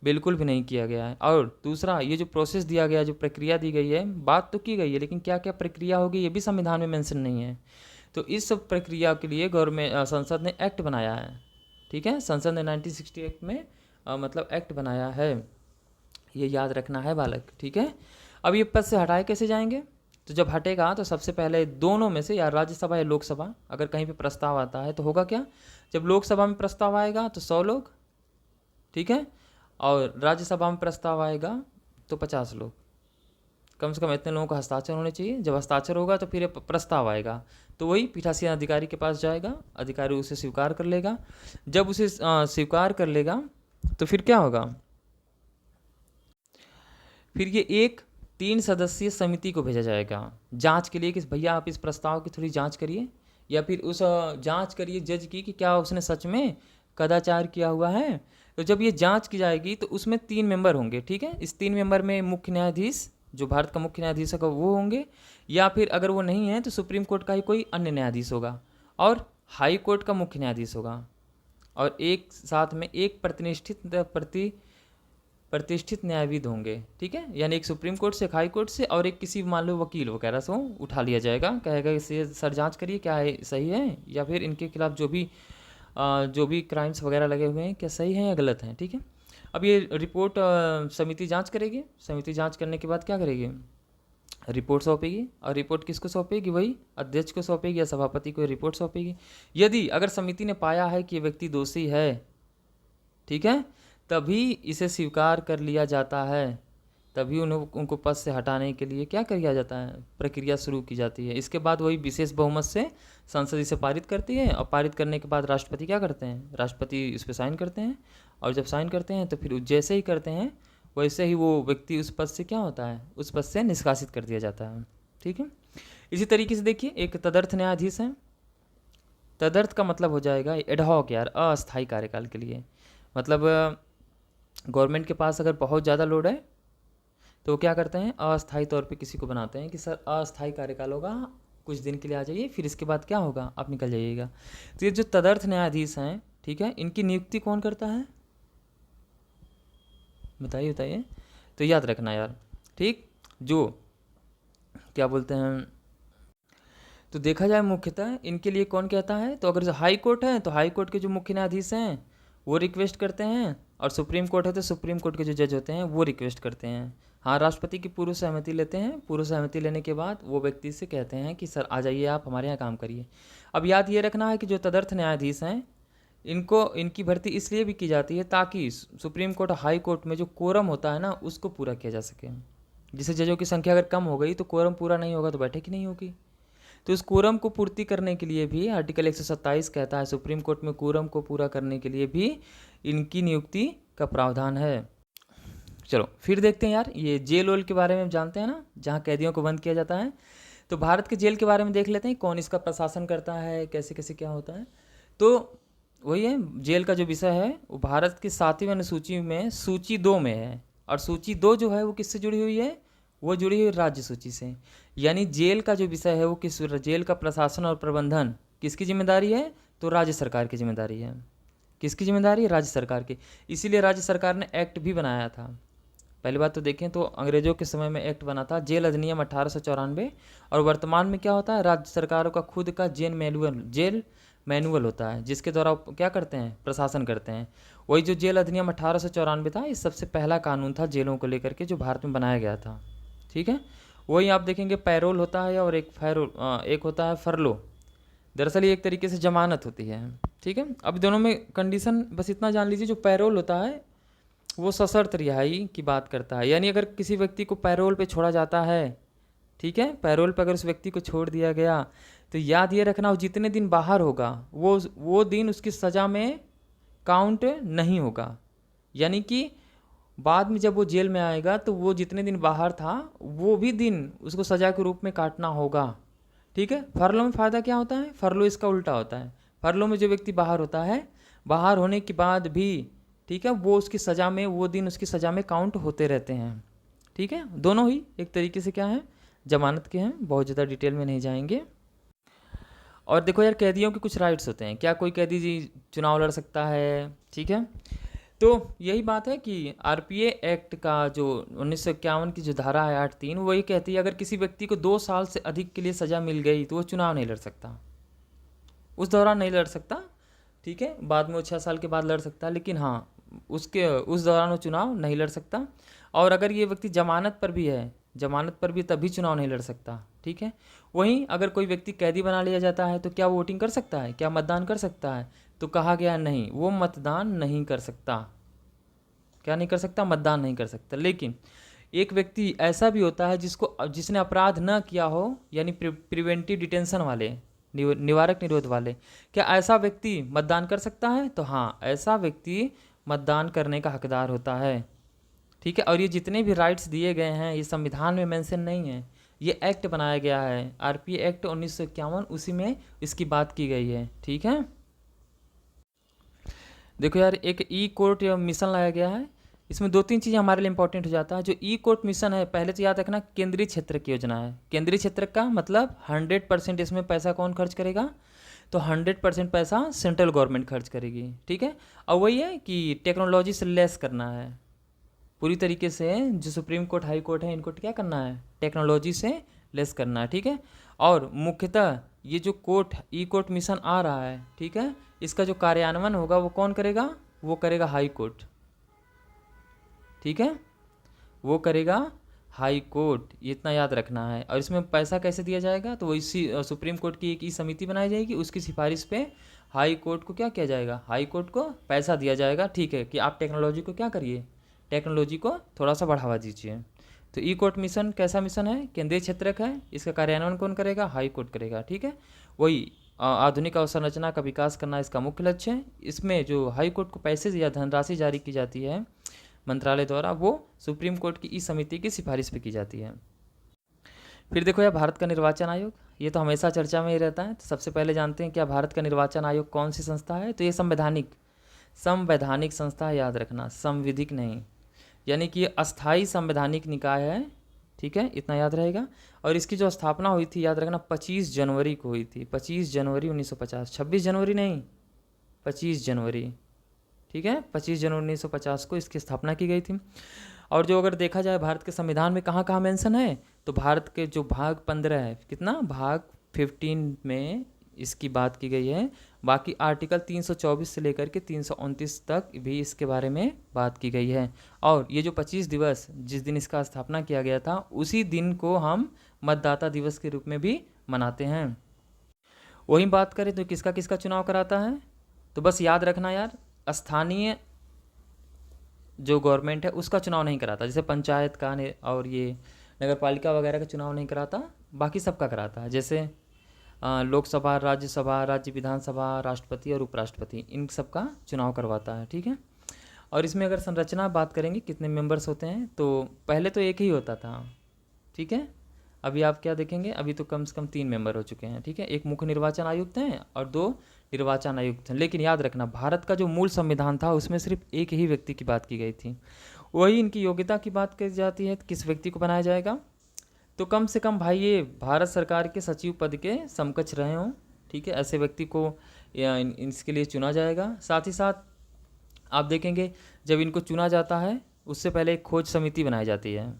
बिल्कुल भी नहीं किया गया है। और दूसरा, ये जो प्रोसेस दिया गया, जो प्रक्रिया दी गई है, बात तो की गई है लेकिन क्या क्या प्रक्रिया होगी ये भी संविधान में मेंशन नहीं है। तो इस सब प्रक्रिया के लिए गवर्नमेंट संसद ने एक्ट बनाया है, ठीक है। संसद ने 1968 में मतलब एक्ट बनाया है, ये याद रखना है बालक, ठीक है। अब ये पद से हटाए कैसे जाएंगे, तो जब हटेगा तो सबसे पहले दोनों में से, या राज्यसभा या लोकसभा, अगर कहीं पे प्रस्ताव आता है तो होगा क्या, जब लोकसभा में प्रस्ताव आएगा तो 100 लोग, ठीक है, और राज्यसभा में प्रस्ताव आएगा तो 50 लोग, कम से कम इतने लोगों का हस्ताक्षर होने चाहिए। जब हस्ताक्षर होगा तो फिर ये प्रस्ताव आएगा, तो वही पीठासीन अधिकारी के पास जाएगा, अधिकारी उसे स्वीकार कर लेगा। जब उसे स्वीकार कर लेगा तो फिर क्या होगा, फिर ये एक 3 सदस्यीय समिति को भेजा जाएगा जांच के लिए कि भैया आप इस प्रस्ताव की थोड़ी जांच करिए, या फिर उस जांच करिए जज की कि क्या उसने सच में कदाचार किया हुआ है। तो जब ये जांच की जाएगी तो उसमें 3 मेंबर होंगे, ठीक है। इस 3 मेंबर में मुख्य न्यायाधीश, जो भारत का मुख्य न्यायाधीश होगा वो होंगे, या फिर अगर वो नहीं है तो सुप्रीम कोर्ट का ही कोई अन्य न्यायाधीश होगा, और हाई कोर्ट का मुख्य न्यायाधीश होगा, और एक साथ में एक प्रतिष्ठित न्यायविद होंगे, ठीक है। यानी एक सुप्रीम कोर्ट से, एक हाई कोर्ट से, और एक किसी मान लो वकील वगैरह से उठा लिया जाएगा, कहेगा इसे सर जांच करिए क्या है, सही है, या फिर इनके खिलाफ जो भी क्राइम्स वगैरह लगे हुए हैं क्या सही हैं या गलत हैं, ठीक है। अब ये रिपोर्ट समिति जांच करेगी, समिति जांच करने के बाद क्या करेगी, रिपोर्ट सौंपेगी, और रिपोर्ट किसको सौंपेगी, वही अध्यक्ष को सौंपेगी या सभापति को रिपोर्ट सौंपेगी। यदि अगर समिति ने पाया है कि ये व्यक्ति दोषी है, ठीक है, तभी इसे स्वीकार कर लिया जाता है, तभी उनको पद से हटाने के लिए क्या किया जाता है, प्रक्रिया शुरू की जाती है। इसके बाद वही विशेष बहुमत से संसद इसे पारित करती है, और पारित करने के बाद राष्ट्रपति क्या करते हैं, राष्ट्रपति इस पर साइन करते हैं, और जब साइन करते हैं तो फिर जैसे ही करते हैं वैसे ही वो व्यक्ति उस पद से क्या होता है, उस पद से निष्कासित कर दिया जाता है, ठीक है। इसी तरीके से देखिए, एक तदर्थ न्यायाधीश है। तदर्थ का मतलब हो जाएगा एडहॉक, यार अस्थायी कार्यकाल के लिए। मतलब गवर्नमेंट के पास अगर बहुत ज़्यादा लोड है तो वो क्या करते हैं, अस्थायी तौर पे किसी को बनाते हैं कि सर अस्थायी कार्यकाल होगा, कुछ दिन के लिए आ जाइए, फिर इसके बाद क्या होगा आप निकल जाइएगा। तो ये जो तदर्थ न्यायाधीश हैं, ठीक है, इनकी नियुक्ति कौन करता है, बताइए बताइए। तो याद रखना यार, ठीक, जो क्या बोलते हैं, तो देखा जाए मुख्यतः इनके लिए कौन कहता है, तो अगर हाई कोर्ट है तो हाई कोर्ट के जो मुख्य न्यायाधीश हैं वो रिक्वेस्ट करते हैं, और सुप्रीम कोर्ट है तो सुप्रीम कोर्ट के जो जज होते हैं वो रिक्वेस्ट करते हैं। हाँ, राष्ट्रपति की पूर्व सहमति लेते हैं, पूर्व सहमति लेने के बाद वो व्यक्ति से कहते हैं कि सर आ जाइए आप हमारे यहाँ काम करिए। अब याद ये रखना है कि जो तदर्थ न्यायाधीश हैं इनकी भर्ती इसलिए भी की जाती है ताकि सुप्रीम कोर्ट और हाई कोर्ट में जो कोरम होता है ना उसको पूरा किया जा सके। जिससे जजों की संख्या अगर कम हो गई तो कोरम पूरा नहीं होगा तो बैठक ही नहीं होगी। तो इस कोरम को पूर्ति करने के लिए भी आर्टिकल 127 कहता है, सुप्रीम कोर्ट में कोरम को पूरा करने के लिए भी इनकी नियुक्ति का प्रावधान है। चलो फिर देखते हैं यार, ये जेल वेल के बारे में जानते हैं ना, जहाँ कैदियों को बंद किया जाता है। तो भारत के जेल के बारे में देख लेते हैं, कौन इसका प्रशासन करता है, कैसे कैसे क्या होता है। तो वही है, जेल का जो विषय है वो भारत की 7वीं अनुसूची में सूची 2 में है, और सूची 2 जो है वो किससे जुड़ी हुई है, वो जुड़ी हुई राज्य सूची से। यानी जेल का जो विषय है वो जेल का प्रशासन और प्रबंधन किसकी जिम्मेदारी है, तो राज्य सरकार की जिम्मेदारी है। किसकी जिम्मेदारी है, राज्य सरकार की। इसीलिए राज्य सरकार ने एक्ट भी बनाया था। पहली बात तो देखें तो अंग्रेजों के समय में एक्ट बना था, जेल अधिनियम 1894, और वर्तमान में क्या होता है, राज्य सरकारों का खुद का जेल मैनुअल होता है, जिसके द्वारा क्या करते हैं, प्रशासन करते हैं। वही जो जेल अधिनियम 1894 था, ये सबसे पहला कानून था जेलों को लेकर के जो भारत में बनाया गया था, ठीक है। वही आप देखेंगे पैरोल होता है और एक होता है फरलो। दरअसल ये एक तरीके से जमानत होती है, ठीक है। अब दोनों में कंडीशन बस इतना जान लीजिए, जो पैरोल होता है वो सशर्त रिहाई की बात करता है, यानी अगर किसी व्यक्ति को पैरोल पे छोड़ा जाता है, ठीक है, पैरोल पे अगर उस व्यक्ति को छोड़ दिया गया, तो याद ये रखना वो जितने दिन बाहर होगा वो दिन उसकी सज़ा में काउंट नहीं होगा। यानी कि बाद में जब वो जेल में आएगा तो वो जितने दिन बाहर था वो भी दिन उसको सज़ा के रूप में काटना होगा, ठीक है। फरलो में फ़ायदा क्या होता है, फरलो इसका उल्टा होता है। फरलो में जो व्यक्ति बाहर होता है, बाहर होने के बाद भी, ठीक है, वो उसकी सज़ा में, वो दिन उसकी सज़ा में काउंट होते रहते हैं, ठीक है। दोनों ही एक तरीके से क्या है, जमानत के हैं, बहुत ज़्यादा डिटेल में नहीं जाएंगे। और देखो यार, कैदियों के कुछ राइट्स होते हैं। क्या कोई कैदी जी चुनाव लड़ सकता है, ठीक है। तो यही बात है कि आरपीए एक्ट का जो 1951 की जो धारा है 8(3), वही कहती है अगर किसी व्यक्ति को 2 साल से अधिक के लिए सज़ा मिल गई तो वो चुनाव नहीं लड़ सकता, उस दौरान नहीं लड़ सकता, ठीक है। बाद में वो 6 साल के बाद लड़ सकता है, लेकिन हाँ उस दौरान वो चुनाव नहीं लड़ सकता। और अगर ये व्यक्ति जमानत पर भी है, जमानत पर भी तभी चुनाव नहीं लड़ सकता, ठीक है। वहीं अगर कोई व्यक्ति कैदी बना लिया जाता है तो क्या वो वोटिंग कर सकता है, क्या मतदान कर सकता है, तो कहा गया नहीं, वो मतदान नहीं कर सकता। क्या नहीं कर सकता, मतदान नहीं कर सकता। लेकिन एक व्यक्ति ऐसा भी होता है जिसने अपराध न किया हो, यानी प्रिवेंटिव डिटेंशन वाले, निवारक निरोध वाले, क्या ऐसा व्यक्ति मतदान कर सकता है, तो हाँ ऐसा व्यक्ति मतदान करने का हकदार होता है, ठीक है। और ये जितने भी राइट्स दिए गए हैं ये संविधान में मेंशन नहीं है, ये एक्ट बनाया गया है, आरपीए एक्ट 1951, उसी में इसकी बात की गई है, ठीक है। देखो यार, एक ई कोर्ट मिशन लाया गया है, इसमें 2-3 चीज़ें हमारे लिए इंपॉर्टेंट हो जाता है। जो ई कोर्ट मिशन है, पहले तो याद रखना केंद्रीय क्षेत्र की योजना है। केंद्रीय क्षेत्र का मतलब 100% इसमें पैसा कौन खर्च करेगा, तो 100% पैसा सेंट्रल गवर्नमेंट खर्च करेगी, ठीक है। और वही है कि टेक्नोलॉजी से लेस करना है पूरी तरीके से, जो सुप्रीम कोर्ट हाई कोर्ट है इनको क्या करना है, टेक्नोलॉजी से लेस करना है, ठीक है। और मुख्यतः ये जो ई कोर्ट मिशन आ रहा है, ठीक है, इसका जो कार्यान्वयन होगा वो कौन करेगा, वो करेगा हाई कोर्ट, ठीक है, वो करेगा हाई कोर्ट, ये इतना याद रखना है। और इसमें पैसा कैसे दिया जाएगा, तो वो इसी सुप्रीम कोर्ट की एक ई समिति बनाई जाएगी, उसकी सिफारिश पे हाई कोर्ट को क्या किया जाएगा, हाई कोर्ट को पैसा दिया जाएगा, ठीक है, कि आप टेक्नोलॉजी को क्या करिए, टेक्नोलॉजी को थोड़ा सा बढ़ावा दीजिए। तो ई कोर्ट मिशन कैसा मिशन है, केंद्रीय क्षेत्रक है, इसका कार्यान्वयन कौन करेगा, हाई कोर्ट करेगा, ठीक है। वही आधुनिक अवसंरचना का विकास करना इसका मुख्य लक्ष्य है। इसमें जो हाई कोर्ट को पैसे या धनराशि जारी की जाती है मंत्रालय द्वारा, वो सुप्रीम कोर्ट की इस समिति की सिफारिश पे की जाती है। फिर देखो यार, भारत का निर्वाचन आयोग, ये तो हमेशा चर्चा में ही रहता है। तो सबसे पहले जानते हैं क्या भारत का निर्वाचन आयोग कौन सी संस्था है, तो ये संवैधानिक संस्था है, याद रखना, संविधिक नहीं, यानी कि अस्थाई संवैधानिक निकाय है, ठीक है, इतना याद रहेगा। और इसकी जो स्थापना हुई थी, याद रखना, 25 जनवरी को हुई थी, 25 जनवरी 1950, 26 जनवरी नहीं, 25 जनवरी, ठीक है, 25 जनवरी 1950 को इसकी स्थापना की गई थी। और जो अगर देखा जाए भारत के संविधान में कहाँ कहाँ मेंशन है, तो भारत के जो भाग 15 है, कितना भाग 15 में इसकी बात की गई है। बाकी आर्टिकल 324 से लेकर के 329 तक भी इसके बारे में बात की गई है। और ये जो 25 दिवस जिस दिन इसका स्थापना किया गया था, उसी दिन को हम मतदाता दिवस के रूप में भी मनाते हैं। वही बात करें तो किसका किसका चुनाव कराता है, तो बस याद रखना यार, स्थानीय जो गवर्नमेंट है उसका चुनाव नहीं कराता, जैसे पंचायत का और ये नगर पालिका वगैरह का चुनाव नहीं कराता, बाकी सबका कराता है। जैसे लोकसभा, राज्यसभा, राज्य विधानसभा, राष्ट्रपति और उपराष्ट्रपति, इन सब का चुनाव करवाता है, ठीक है। और इसमें अगर संरचना बात करेंगे कितने मेंबर्स होते हैं, तो पहले तो एक ही होता था, ठीक है। अभी आप क्या देखेंगे, अभी तो कम से कम 3 मेंबर हो चुके हैं, ठीक है। एक मुख्य निर्वाचन आयुक्त हैं और 2 निर्वाचन आयुक्त हैं। लेकिन याद रखना, भारत का जो मूल संविधान था उसमें सिर्फ एक ही व्यक्ति की बात की गई थी। वही इनकी योग्यता की बात की जाती है, किस व्यक्ति को बनाया जाएगा, तो कम से कम भाई ये भारत सरकार के सचिव पद के समकक्ष रहे हों, ठीक है, ऐसे व्यक्ति को इसके लिए चुना जाएगा। साथ ही साथ आप देखेंगे जब इनको चुना जाता है उससे पहले एक खोज समिति बनाई जाती है,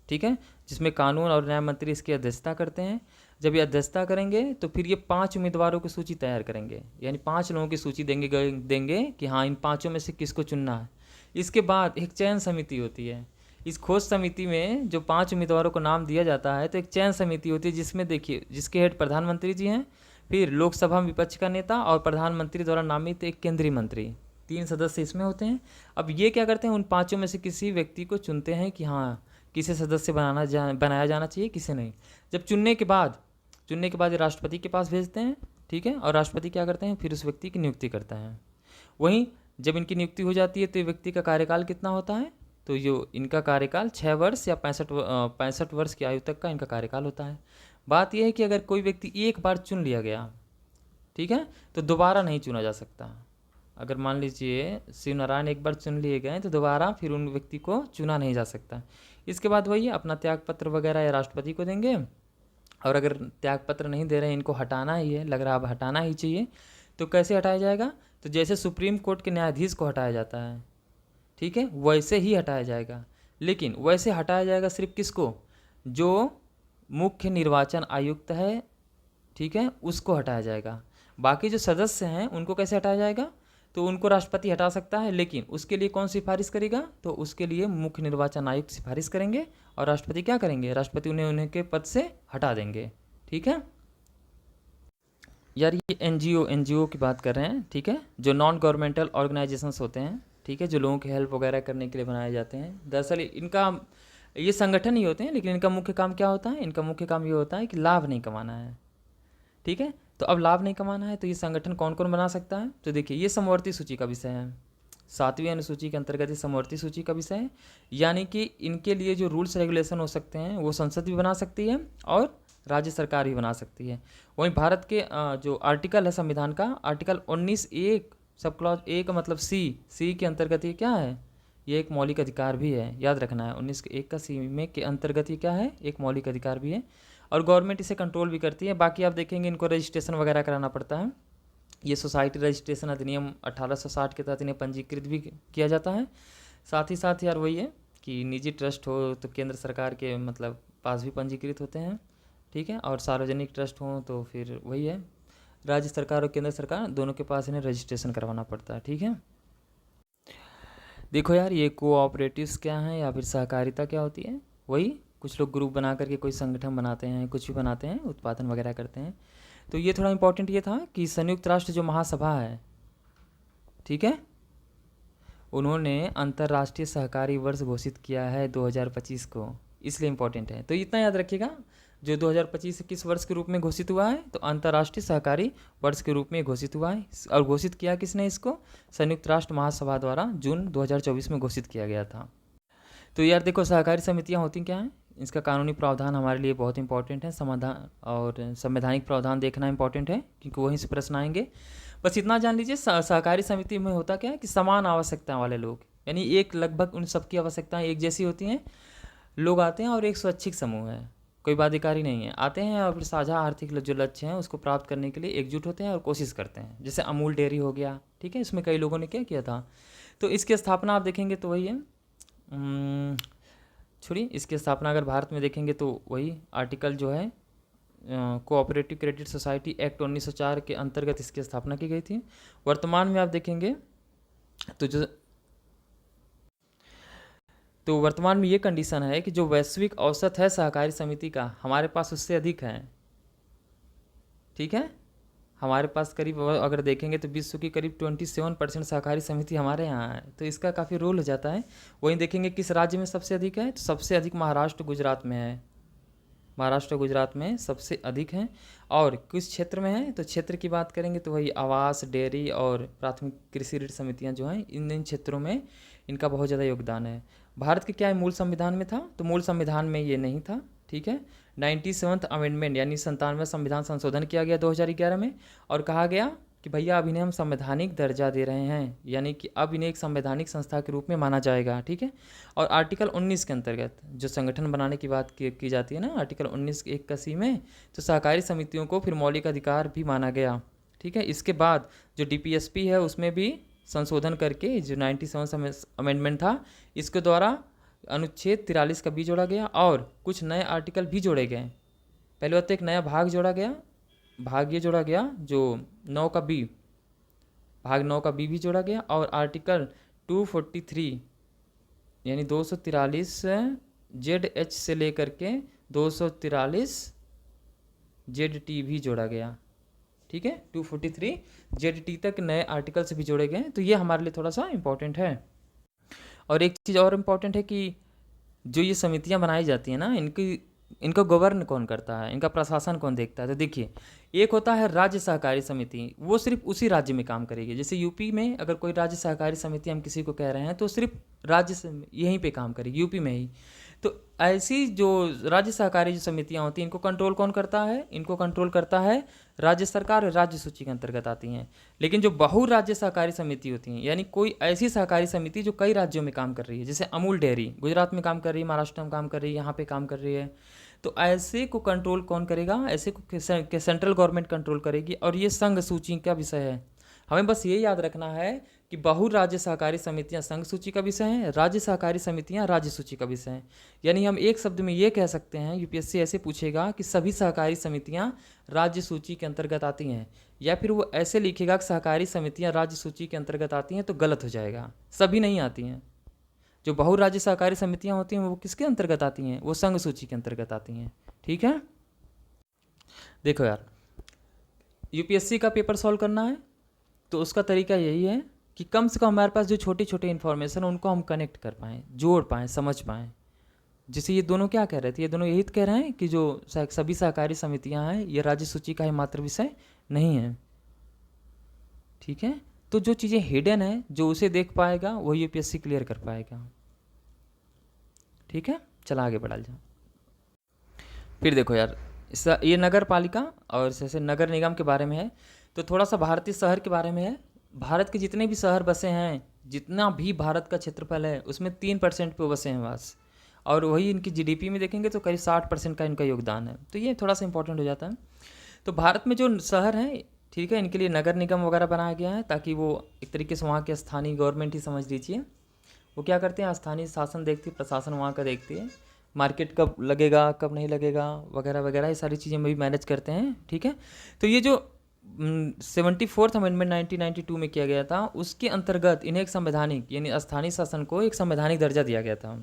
ठीक है, जिसमें कानून और न्याय मंत्री इसकी अध्यक्षता करते हैं। जब ये अध्यक्षता करेंगे तो फिर ये 5 उम्मीदवारों की सूची तैयार करेंगे, यानी 5 लोगों की सूची देंगे कि हाँ इन 5 में से किसको चुनना है। इसके बाद एक चयन समिति होती है, इस खोज समिति में जो 5 उम्मीदवारों को नाम दिया जाता है, तो एक चयन समिति होती है जिसमें देखिए जिसके हेड प्रधानमंत्री जी हैं, फिर लोकसभा में विपक्ष का नेता और प्रधानमंत्री द्वारा नामित एक केंद्रीय मंत्री, 3 सदस्य इसमें होते हैं। अब ये क्या करते हैं, उन पाँचों में से किसी व्यक्ति को चुनते हैं कि हाँ किसे सदस्य बनाया जाना चाहिए, किसे नहीं। जब चुनने के बाद ये राष्ट्रपति के पास भेजते हैं, ठीक है, और राष्ट्रपति क्या करते हैं, फिर उस व्यक्ति की नियुक्ति करता है। वहीं जब इनकी नियुक्ति हो जाती है तो ये व्यक्ति का कार्यकाल कितना होता है, तो जो इनका कार्यकाल 6 वर्ष या 65 वर्ष की आयु तक का इनका कार्यकाल होता है। बात यह है कि अगर कोई व्यक्ति एक बार चुन लिया गया, ठीक है, तो दोबारा नहीं चुना जा सकता। अगर मान लीजिए शिव नारायण एक बार चुन लिए गए तो दोबारा फिर उन व्यक्ति को चुना नहीं जा सकता। इसके बाद वही अपना त्यागपत्र वगैरह या राष्ट्रपति को देंगे, और अगर त्यागपत्र नहीं दे रहे हैं, इनको हटाना ही है, लग रहा अब हटाना ही चाहिए, तो कैसे हटाया जाएगा, तो जैसे सुप्रीम कोर्ट के न्यायाधीश को हटाया जाता है, ठीक है, वैसे ही हटाया जाएगा। लेकिन वैसे हटाया जाएगा सिर्फ किसको, जो मुख्य निर्वाचन आयुक्त है, ठीक है, उसको हटाया जाएगा। बाकी जो सदस्य हैं उनको कैसे हटाया जाएगा, तो उनको राष्ट्रपति हटा सकता है, लेकिन उसके लिए कौन सिफारिश करेगा, तो उसके लिए मुख्य निर्वाचन आयुक्त सिफारिश करेंगे, और राष्ट्रपति क्या करेंगे, राष्ट्रपति उन्हें के पद से हटा देंगे। ठीक है यार, ये एनजीओ की बात कर रहे हैं, ठीक है, जो नॉन गवर्नमेंटल ऑर्गेनाइजेशंस होते हैं, ठीक है, जो लोगों की हेल्प वगैरह करने के लिए बनाए जाते हैं। दरअसल इनका ये संगठन ही होते हैं, लेकिन इनका मुख्य काम क्या होता है, इनका मुख्य काम ये होता है कि लाभ नहीं कमाना है। ठीक है, तो अब लाभ नहीं कमाना है तो ये संगठन कौन कौन बना सकता है, तो देखिए ये समवर्ती सूची का विषय है, 7वीं अनुसूची के अंतर्गत ये समवर्ती सूची का विषय है। यानी कि इनके लिए जो रूल्स रेगुलेशन हो सकते हैं वो संसद भी बना सकती है और राज्य सरकार भी बना सकती है। वहीं भारत के जो आर्टिकल है संविधान का, आर्टिकल 19(1) सब क्लॉज 1 मतलब सी के अंतर्गत ये क्या है, ये एक मौलिक अधिकार भी है, याद रखना है। 19(1) का सी में के अंतर्गत ये क्या है, एक मौलिक अधिकार भी है, और गवर्नमेंट इसे कंट्रोल भी करती है। बाकी आप देखेंगे इनको रजिस्ट्रेशन वगैरह कराना पड़ता है। ये सोसाइटी रजिस्ट्रेशन अधिनियम 1860 के तहत इन्हें पंजीकृत भी किया जाता है। साथ ही साथ यार वही है कि निजी ट्रस्ट हो तो केंद्र सरकार के मतलब पास भी पंजीकृत होते हैं, ठीक है, और सार्वजनिक ट्रस्ट हो तो फिर वही है, राज्य सरकार और केंद्र सरकार दोनों के पास इन्हें रजिस्ट्रेशन करवाना पड़ता है। ठीक है, देखो यार ये कोऑपरेटिव्स क्या हैं या फिर सहकारिता क्या होती है, वही कुछ लोग ग्रुप बना करके कोई संगठन बनाते हैं, कुछ भी बनाते हैं, उत्पादन वगैरह करते हैं। तो ये थोड़ा इंपॉर्टेंट ये था कि संयुक्त राष्ट्र जो महासभा है, ठीक है, उन्होंने अंतर्राष्ट्रीय सहकारी वर्ष घोषित किया है 2025 को, इसलिए इम्पोर्टेंट है। तो इतना याद रखिएगा, जो 2025 किस वर्ष के रूप में घोषित हुआ है, तो अंतर्राष्ट्रीय सहकारी वर्ष के रूप में घोषित हुआ है। और घोषित किया किसने इसको, संयुक्त राष्ट्र महासभा द्वारा जून 2024 में घोषित किया गया था। तो यार देखो सहकारी समितियाँ होती क्या हैं, इसका कानूनी प्रावधान हमारे लिए बहुत इंपॉर्टेंट है, समाधान और संवैधानिक प्रावधान देखना इंपॉर्टेंट है क्योंकि वहीं से प्रश्न आएंगे। बस इतना जान लीजिए, सहकारी समिति में होता क्या है कि समान आवश्यकता वाले लोग, यानी एक लगभग उन सबकी आवश्यकताएं एक जैसी होती हैं, लोग आते हैं और एक स्वैच्छिक समूह है, कोई बाध्यकारी नहीं है, आते हैं और फिर साझा आर्थिक जो लक्ष्य हैं उसको प्राप्त करने के लिए एकजुट होते हैं और कोशिश करते हैं। जैसे अमूल डेयरी हो गया, ठीक है, इसमें कई लोगों ने क्या किया था, तो इसकी स्थापना आप देखेंगे तो वही है, छोड़िए इसकी स्थापना अगर भारत में देखेंगे तो वही आर्टिकल जो है कोऑपरेटिव क्रेडिट सोसाइटी एक्ट 1904 के अंतर्गत इसकी स्थापना की गई थी। वर्तमान में आप देखेंगे तो वर्तमान में ये कंडीशन है कि जो वैश्विक औसत है सहकारी समिति का, हमारे पास उससे अधिक है। ठीक है, हमारे पास करीब अगर देखेंगे तो विश्व की करीब 27% सहकारी समिति हमारे यहाँ है, तो इसका काफ़ी रोल हो जाता है। वहीं देखेंगे किस राज्य में सबसे अधिक है, तो सबसे अधिक महाराष्ट्र गुजरात में है, महाराष्ट्र गुजरात में सबसे अधिक है। और किस क्षेत्र में है, तो क्षेत्र की बात करेंगे तो वही आवास, डेयरी और प्राथमिक कृषि ऋण समितियाँ जो हैं, इन क्षेत्रों में इनका बहुत ज़्यादा योगदान है। भारत के क्या है मूल संविधान में था, तो मूल संविधान में ये नहीं था। ठीक है, 97वां अमेंडमेंट यानी 97वां संविधान संशोधन किया गया 2011 में, और कहा गया कि भैया अब इन्हें हम संवैधानिक दर्जा दे रहे हैं, यानी कि अब इन्हें एक संवैधानिक संस्था के रूप में माना जाएगा। ठीक है, और आर्टिकल 19 के अंतर्गत जो संगठन बनाने की बात की जाती है ना, आर्टिकल 19(1) का सी में, तो सहकारी समितियों को फिर मौलिक अधिकार भी माना गया। ठीक है, इसके बाद जो DPSP है उसमें भी संशोधन करके जो 97वां अमेंडमेंट था, इसके द्वारा अनुच्छेद 43 का भी जोड़ा गया और कुछ नए आर्टिकल भी जोड़े गए। पहले बात तो एक नया भाग जोड़ा गया, भाग ये जोड़ा गया जो 9 का बी, भाग 9 का बी भी जोड़ा गया, और आर्टिकल 243 यानी 243 ZH से लेकर के 243 ZT भी जोड़ा गया, ठीक है। 243 ZT तक नए आर्टिकल्स भी जोड़े गए, तो ये हमारे लिए थोड़ा सा इम्पोर्टेंट है। और एक चीज़ और इम्पोर्टेंट है कि जो ये समितियां बनाई जाती हैं ना, इनको गवर्न कौन करता है, इनका प्रशासन कौन देखता है। तो देखिए, एक होता है राज्य सहकारी समिति, वो सिर्फ उसी राज्य में काम करेगी। जैसे यूपी में अगर कोई राज्य सहकारी समिति हम किसी को कह रहे हैं तो सिर्फ राज्य से यहीं पे काम करेगी, यूपी में ही। तो ऐसी जो राज्य सहकारी जो समितियां होती हैं, इनको कंट्रोल कौन करता है, इनको कंट्रोल करता है राज्य सरकार, और राज्य सूची के अंतर्गत आती हैं। लेकिन जो बहुराज्य सहकारी समिति होती हैं, यानी कोई ऐसी सहकारी समिति जो कई राज्यों में काम कर रही है, जैसे अमूल डेयरी गुजरात में काम कर रही है, महाराष्ट्र में काम कर रही है, यहाँ पे काम कर रही है, तो ऐसे को कंट्रोल कौन करेगा, ऐसे को सेंट्रल गवर्नमेंट कंट्रोल करेगी। और ये संघ सूची का विषय है। हमें बस ये याद रखना है कि बहुराज्य सहकारी समितियां संघ सूची का विषय हैं, राज्य सहकारी समितियां राज्य सूची का विषय हैं। यानी हम एक शब्द में ये कह सकते हैं, यूपीएससी ऐसे पूछेगा कि सभी सहकारी समितियां राज्य सूची के अंतर्गत आती हैं, या फिर वो ऐसे लिखेगा कि सहकारी समितियां राज्य सूची के अंतर्गत आती हैं, तो गलत हो जाएगा, सभी नहीं आती हैं। जो बहुराज्य सहकारी समितियां होती हैं वो किसके अंतर्गत आती हैं, वो संघ सूची के अंतर्गत आती हैं, ठीक है। देखो यार, यूपीएससी का पेपर सॉल्व करना है तो उसका तरीका यही है कि कम से कम हमारे पास जो छोटी छोटी इन्फॉर्मेशन है उनको हम कनेक्ट कर पाएँ, जोड़ पाएँ, समझ पाएँ। जैसे ये दोनों क्या कह रहे थे, ये दोनों यही कह रहे हैं कि जो सभी सहकारी समितियां हैं ये राज्य सूची का ही मात्र विषय नहीं है, ठीक है। तो जो चीज़ें हिडन है, जो उसे देख पाएगा वही यूपीएससी क्लियर कर पाएगा, ठीक है। चला आगे बढ़ा जाए। फिर देखो यार, ये नगर पालिका और जैसे नगर निगम के बारे में है, तो थोड़ा सा भारतीय शहर के बारे में है। भारत के जितने भी शहर बसे हैं, जितना भी भारत का क्षेत्रफल है, उसमें 3% पे बसे हैं बस। और वही इनकी जीडीपी में देखेंगे तो करीब 60% का इनका योगदान है। तो ये थोड़ा सा इंपॉर्टेंट हो जाता है। तो भारत में जो शहर हैं, ठीक है, इनके लिए नगर निगम वगैरह बनाया गया है, ताकि वो एक तरीके से वहाँ के स्थानीय गवर्नमेंट ही समझ लीजिए। वो क्या करते हैं, स्थानीय शासन देखती है, प्रशासन वहाँ का देखती है, मार्केट कब लगेगा कब नहीं लगेगा वगैरह वगैरह, ये सारी चीज़ें भी मैनेज करते हैं, ठीक है। तो ये जो 74th अमेंडमेंट 1992 में किया गया था, उसके अंतर्गत इन्हें एक संवैधानिक यानी स्थानीय शासन को एक संवैधानिक दर्जा दिया गया था,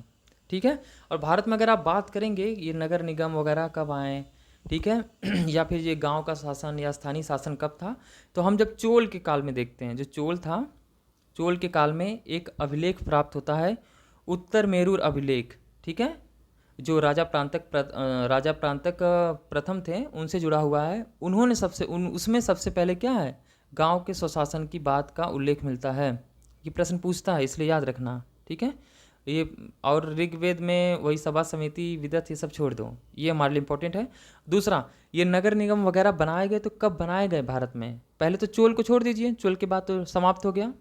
ठीक है। और भारत में अगर आप बात करेंगे ये नगर निगम वगैरह कब आए, ठीक है, या फिर ये गांव का शासन या स्थानीय शासन कब था, तो हम जब चोल के काल में देखते हैं, जो चोल था, चोल के काल में एक अभिलेख प्राप्त होता है, उत्तर मेरूर अभिलेख, ठीक है, जो राजा प्रांतक प्रथम थे उनसे जुड़ा हुआ है। उन्होंने उसमें सबसे पहले क्या है, गांव के स्वशासन की बात का उल्लेख मिलता है। ये प्रश्न पूछता है, इसलिए याद रखना, ठीक है। ये और ऋग्वेद में वही सभा समिति विदत ये सब छोड़ दो, ये हमारे लिए इंपॉर्टेंट है। दूसरा, ये नगर निगम वगैरह बनाए गए तो कब बनाए गए भारत में, पहले तो चोल को छोड़ दीजिए, चोल के बाद तो समाप्त हो गया।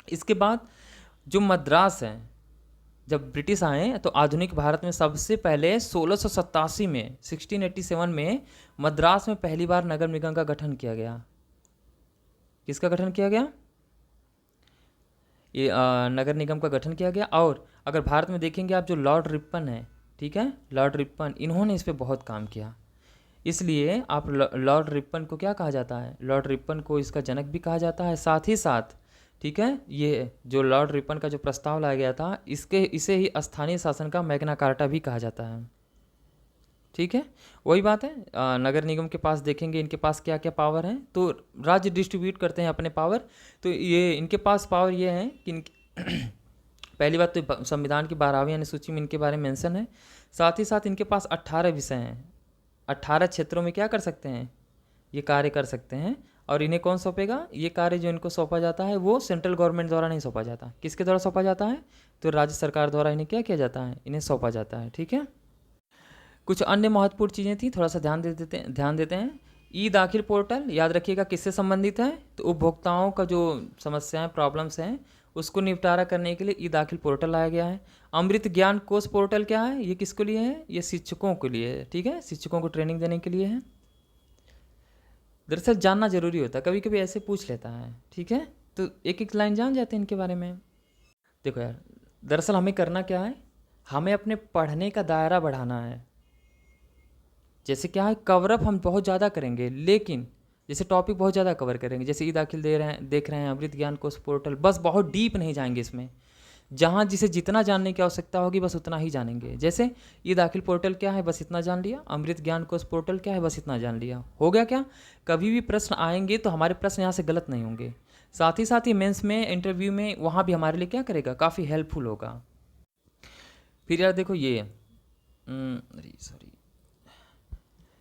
इसके बाद जो मद्रास है, जब ब्रिटिश आए तो आधुनिक भारत में सबसे पहले 1687 में 1687 में मद्रास में पहली बार नगर निगम का गठन किया गया। किसका गठन किया गया, ये नगर निगम का गठन किया गया। और अगर भारत में देखेंगे आप, जो लॉर्ड रिपन है, ठीक है, लॉर्ड रिपन, इन्होंने इस पर बहुत काम किया, इसलिए आप लॉर्ड रिपन को क्या कहा जाता है, लॉर्ड रिपन को इसका जनक भी कहा जाता है। साथ ही साथ, ठीक है, ये जो लॉर्ड रिपन का जो प्रस्ताव लाया गया था, इसे ही स्थानीय शासन का मैग्ना कार्टा भी कहा जाता है, ठीक है। वही बात है, नगर निगम के पास देखेंगे इनके पास क्या क्या पावर हैं, तो राज्य डिस्ट्रीब्यूट करते हैं अपने पावर। तो ये इनके पास पावर ये है कि पहली बात तो संविधान की 12वीं अनुसूची में इनके बारे में मेंशन है। साथ ही साथ इनके पास 18 विषय हैं, 18 क्षेत्रों में क्या कर सकते हैं, ये कार्य कर सकते हैं। और इन्हें कौन सौंपेगा, ये कार्य जो इनको सौंपा जाता है वो सेंट्रल गवर्नमेंट द्वारा नहीं सौंपा जाता, किसके द्वारा सौंपा जाता है, तो राज्य सरकार द्वारा इन्हें क्या किया जाता है, इन्हें सौंपा जाता है, ठीक है। कुछ अन्य महत्वपूर्ण चीज़ें थी, थोड़ा सा ध्यान देते हैं। ई दाखिल पोर्टल याद रखिएगा किससे संबंधित है, तो उपभोक्ताओं का जो समस्याएं प्रॉब्लम्स हैं उसको निपटारा करने के लिए ई दाखिल पोर्टल लाया गया है। अमृत ज्ञान कोश पोर्टल क्या है, ये किसके लिए है, ये शिक्षकों के लिए है, ठीक है, शिक्षकों को ट्रेनिंग देने के लिए है। दरअसल जानना जरूरी होता है, कभी कभी ऐसे पूछ लेता है, ठीक है, तो एक एक लाइन जान जाते हैं इनके बारे में। देखो यार, दरअसल हमें करना क्या है, हमें अपने पढ़ने का दायरा बढ़ाना है। जैसे क्या है, कवरअप हम बहुत ज़्यादा करेंगे, लेकिन जैसे टॉपिक बहुत ज़्यादा कवर करेंगे, जैसे ई दाखिल देख रहे हैं अमृत ज्ञान कोश पोर्टल, बस बहुत डीप नहीं जाएंगे इसमें। जहाँ जिसे जितना जानने की आवश्यकता होगी बस उतना ही जानेंगे। जैसे ये दाखिल पोर्टल क्या है, बस इतना जान लिया। अमृत ज्ञान कोश पोर्टल क्या है, बस इतना जान लिया, हो गया क्या। कभी भी प्रश्न आएंगे तो हमारे प्रश्न यहाँ से गलत नहीं होंगे। साथ ही मेंस में, इंटरव्यू में, वहाँ भी हमारे लिए क्या करेगा, काफ़ी हेल्पफुल होगा। फिर यार देखो ये अरे सॉरी,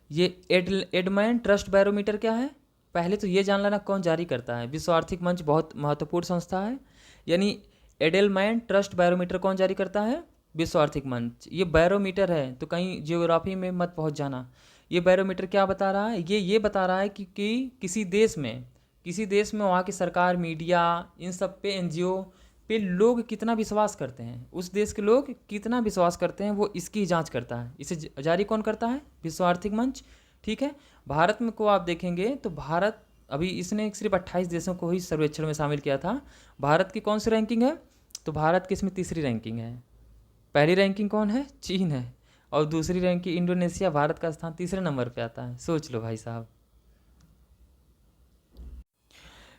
ये एडमैन ट्रस्ट बैरोमीटर क्या है। पहले तो ये जान लेना कौन जारी करता है। विश्व आर्थिक मंच बहुत महत्वपूर्ण संस्था है, यानी एडेलमैन ट्रस्ट बैरोमीटर कौन जारी करता है, विश्व आर्थिक मंच। ये बैरोमीटर है, तो कहीं जियोग्राफी में मत पहुंच जाना। ये बैरोमीटर क्या बता रहा है, ये बता रहा है कि किसी देश में वहाँ की सरकार, मीडिया, इन सब पे, एनजीओ पे लोग कितना विश्वास करते हैं, उस देश के लोग कितना विश्वास करते हैं, वो इसकी जांच करता है। इसे जारी कौन करता है, विश्व आर्थिक मंच। ठीक है। भारत में को आप देखेंगे तो भारत अभी इसने सिर्फ 28 देशों को ही सर्वेक्षण में शामिल किया था। भारत की कौन सी रैंकिंग है, तो भारत की इसमें तीसरी रैंकिंग है। पहली रैंकिंग कौन है, चीन है, और दूसरी रैंकिंग इंडोनेशिया। भारत का स्थान तीसरे नंबर पे आता है, सोच लो भाई साहब।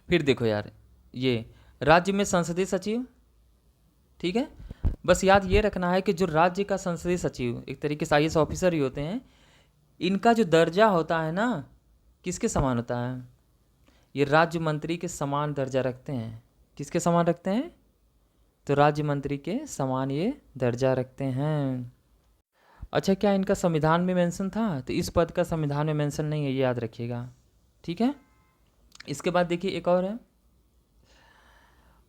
फिर देखो यार, ये राज्य में संसदीय सचिव, ठीक है। बस याद ये रखना है कि जो राज्य का संसदीय सचिव एक तरीके से IAS ऑफिसर ही होते हैं, इनका जो दर्जा होता है ना, किसके समान होता है, ये राज्य मंत्री के समान दर्जा रखते हैं। किसके समान रखते हैं, तो राज्य मंत्री के समान ये दर्जा रखते हैं। अच्छा, क्या इनका संविधान में मेंशन था, तो इस पद का संविधान में मेंशन नहीं है, ये याद रखिएगा। ठीक है। इसके बाद देखिए एक और है,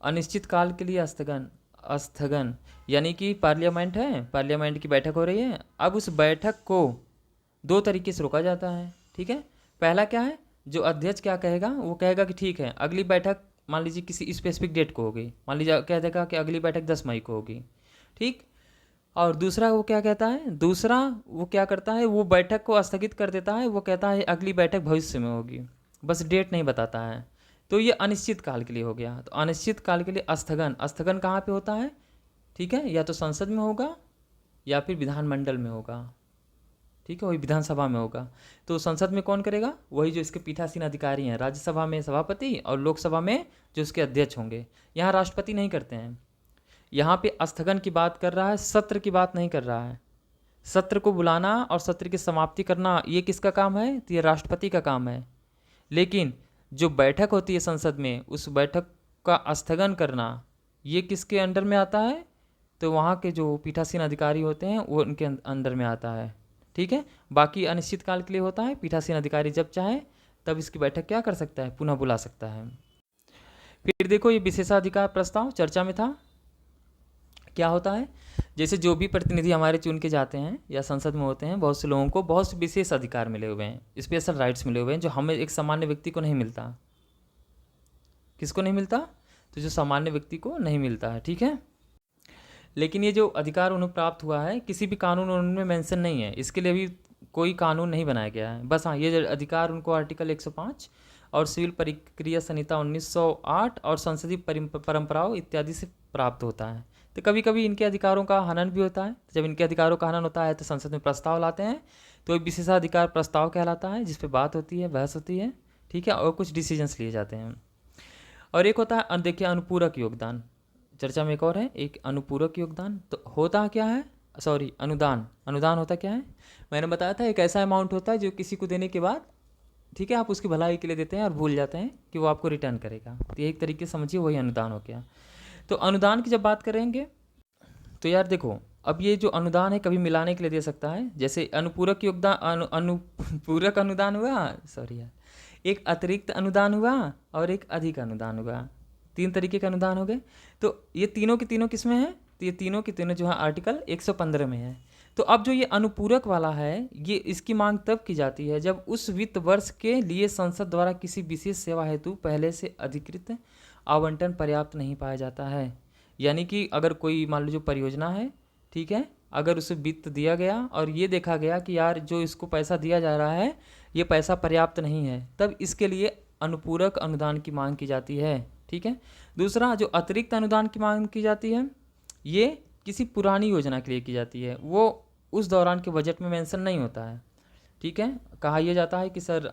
अनिश्चित काल के लिए स्थगन, यानी कि पार्लियामेंट है, पार्लियामेंट की बैठक हो रही है। अब उस बैठक को दो तरीके से रोका जाता है। ठीक है। पहला क्या है, जो अध्यक्ष क्या कहेगा, वो कहेगा कि ठीक है, अगली बैठक मान लीजिए किसी स्पेसिफिक डेट को होगी, मान लीजिए कह देगा कि अगली बैठक 10 मई को होगी। ठीक। और दूसरा वो क्या कहता है, दूसरा वो क्या करता है, वो बैठक को स्थगित कर देता है, वो कहता है अगली बैठक भविष्य में होगी, बस डेट नहीं बताता है। तो ये अनिश्चित काल के लिए हो गया। तो अनिश्चित काल के लिए स्थगन कहाँ पे होता है, ठीक है, या तो संसद में होगा या फिर विधानमंडल में होगा। ठीक है, वही विधानसभा में होगा। तो संसद में कौन करेगा, वही जो इसके पीठासीन अधिकारी हैं, राज्यसभा में सभापति और लोकसभा में जो उसके अध्यक्ष होंगे। यहाँ राष्ट्रपति नहीं करते हैं। यहाँ पे स्थगन की बात कर रहा है, सत्र की बात नहीं कर रहा है। सत्र को बुलाना और सत्र की समाप्ति करना ये किसका काम है, तो ये राष्ट्रपति का काम है। लेकिन जो बैठक होती है संसद में, उस बैठक का स्थगन करना ये किसके अंडर में आता है, तो वहाँ के जो पीठासीन अधिकारी होते हैं वो उनके अंदर में आता है। ठीक है। बाकी अनिश्चित काल के लिए होता है, पीठासीन अधिकारी जब चाहे तब इसकी बैठक क्या कर सकता है, पुनः बुला सकता है। फिर देखो ये विशेषाधिकार प्रस्ताव चर्चा में था। क्या होता है, जैसे जो भी प्रतिनिधि हमारे चुन के जाते हैं या संसद में होते हैं, बहुत से लोगों को बहुत से विशेष अधिकार मिले हुए हैं, स्पेशल राइट्स मिले हुए हैं, जो हमें एक सामान्य व्यक्ति को नहीं मिलता। किसको नहीं मिलता, तो जो सामान्य व्यक्ति को नहीं मिलता है। ठीक है। लेकिन ये जो अधिकार उन्हें प्राप्त हुआ है, किसी भी कानून उनमें मेंशन नहीं है, इसके लिए भी कोई कानून नहीं बनाया गया है। बस हाँ, ये जो अधिकार उनको आर्टिकल 105 और सिविल प्रक्रिया संहिता 1908 और संसदीय परंपराओं इत्यादि से प्राप्त होता है। तो कभी कभी इनके अधिकारों का हनन भी होता है। जब इनके अधिकारों का हनन होता है तो संसद में प्रस्ताव लाते हैं, तो एक विशेषाधिकार प्रस्ताव कहलाता है, जिस पे बात होती है, बहस होती है। ठीक है। और कुछ डिसीजंस लिए जाते हैं। और एक होता है देखिए अनुपूरक योगदान, चर्चा में एक और है, एक अनुपूरक योगदान। तो होता क्या है, सॉरी अनुदान होता क्या है, मैंने बताया था एक ऐसा अमाउंट होता है जो किसी को देने के बाद, ठीक है, आप उसकी भलाई के लिए देते हैं और भूल जाते हैं कि वो आपको रिटर्न करेगा। तो एक तरीके से समझिए वही अनुदान हो गया। तो अनुदान की जब बात करेंगे तो यार देखो, अब ये जो अनुदान है कभी मिलाने के लिए दे सकता है। जैसे अनुपूरक योगदान, अनुपूरक अनुदान हुआ, सॉरी यार, एक अतिरिक्त अनुदान हुआ और एक अधिक अनुदान हुआ। 3 तरीके के अनुदान हो गए। तो ये तीनों के तीनों किस में है, तो ये तीनों के तीनों जो है आर्टिकल 115 में है। तो अब जो ये अनुपूरक वाला है, ये इसकी मांग तब की जाती है जब उस वित्त वर्ष के लिए संसद द्वारा किसी विशेष सेवा हेतु पहले से अधिकृत आवंटन पर्याप्त नहीं पाया जाता है। यानी कि अगर कोई मान लीजिए परियोजना है, ठीक है, अगर उसे वित्त दिया गया और ये देखा गया कि यार जो इसको पैसा दिया जा रहा है ये पैसा पर्याप्त नहीं है, तब इसके लिए अनुपूरक अनुदान की मांग की जाती है। ठीक है। दूसरा, जो अतिरिक्त अनुदान की मांग की जाती है, ये किसी पुरानी योजना के लिए की जाती है, वो उस दौरान के बजट में मेंशन नहीं होता है। ठीक है। कहा यह जाता है कि सर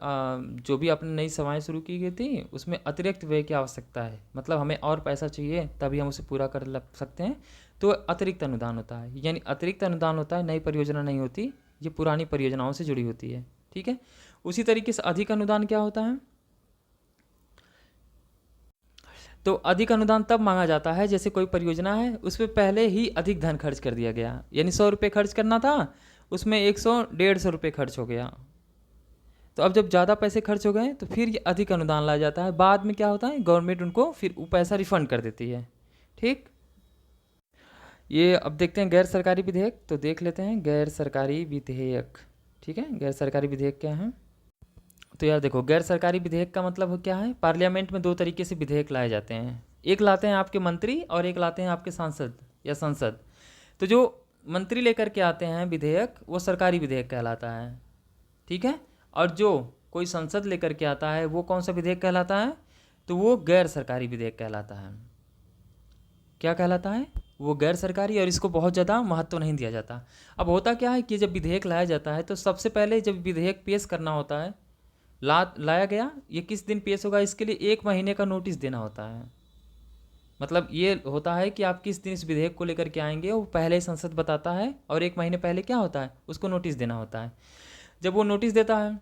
जो भी आपने नई सेवाएं शुरू की गई थी उसमें अतिरिक्त व्यय की आवश्यकता है, मतलब हमें और पैसा चाहिए तभी हम उसे पूरा कर लग सकते हैं, तो अतिरिक्त अनुदान होता है। यानी अतिरिक्त अनुदान होता है, नई परियोजना नहीं होती, ये पुरानी परियोजनाओं से जुड़ी होती है। ठीक है। उसी तरीके से अधिक अनुदान क्या होता है? तो अधिक अनुदान तब मांगा जाता है जैसे कोई परियोजना है उस पर पहले ही अधिक धन खर्च कर दिया गया, यानी 100 रुपये खर्च करना था, उसमें 100 150 रुपये खर्च हो गया। तो अब जब ज़्यादा पैसे खर्च हो गए तो फिर ये अधिक अनुदान लाया जाता है। बाद में क्या होता है, गवर्नमेंट उनको फिर वो पैसा रिफंड कर देती है। ठीक। ये अब देखते हैं गैर सरकारी विधेयक, तो देख लेते हैं गैर सरकारी विधेयक। ठीक है, गैर सरकारी विधेयक क्या है? तो यार देखो, गैर सरकारी विधेयक का मतलब क्या है? पार्लियामेंट में दो तरीके से विधेयक लाए जाते हैं, एक लाते हैं आपके मंत्री और एक लाते हैं आपके सांसद या संसद। तो जो मंत्री लेकर के आते हैं विधेयक वो सरकारी विधेयक कहलाता है। ठीक है। और जो कोई संसद लेकर के आता है वो कौन सा विधेयक कहलाता है? तो वो गैर सरकारी विधेयक कहलाता है। क्या कहलाता है? वो गैर सरकारी, और इसको बहुत ज़्यादा महत्व नहीं दिया जाता। अब होता क्या है कि जब विधेयक लाया जाता है तो सबसे पहले जब विधेयक पेश करना होता है, लाया गया, ये किस दिन पेश होगा, इसके लिए 1 महीने का नोटिस देना होता है। मतलब ये होता है कि आप किस दिन इस विधेयक को लेकर के आएंगे वो पहले ही संसद बताता है, और 1 महीने पहले क्या होता है, उसको नोटिस देना होता है। जब वो नोटिस देता है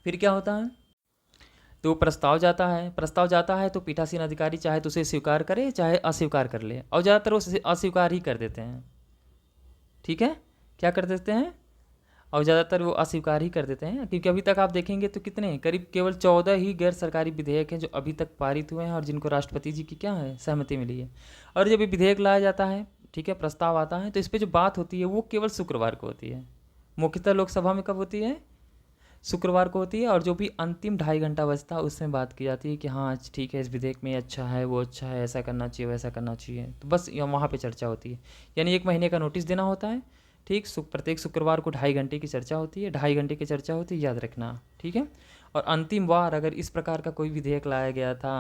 फिर क्या होता है, तो प्रस्ताव जाता है। प्रस्ताव जाता है तो पीठासीन अधिकारी चाहे तो उसे स्वीकार करे चाहे अस्वीकार कर ले, और ज़्यादातर वो अस्वीकार ही कर देते हैं। ठीक है, क्या कर देते हैं, और ज़्यादातर वो अस्वीकार ही कर देते हैं, क्योंकि अभी तक आप देखेंगे तो कितने, करीब केवल 14 ही गैर सरकारी विधेयक हैं जो अभी तक पारित हुए हैं और जिनको राष्ट्रपति जी की क्या है, सहमति मिली है। और जब ये विधेयक लाया जाता है, ठीक है, प्रस्ताव आता है, तो इस पर जो बात होती है वो केवल शुक्रवार को होती है। मुख्यतः लोकसभा में कब होती है? शुक्रवार को होती है। और जो भी अंतिम 2.5 घंटा बचता है उसमें बात की जाती है कि हाँ ठीक है, इस विधेयक में ये अच्छा है, वो अच्छा है, ऐसा करना चाहिए, वैसा करना चाहिए, तो बस वहाँ पे चर्चा होती है। यानी 1 महीने का नोटिस देना होता है। ठीक, प्रत्येक शुक्रवार को 2.5 घंटे की चर्चा होती है, 2.5 घंटे की चर्चा होती है, याद रखना। ठीक है। और अंतिम बार अगर इस प्रकार का कोई विधेयक लाया गया था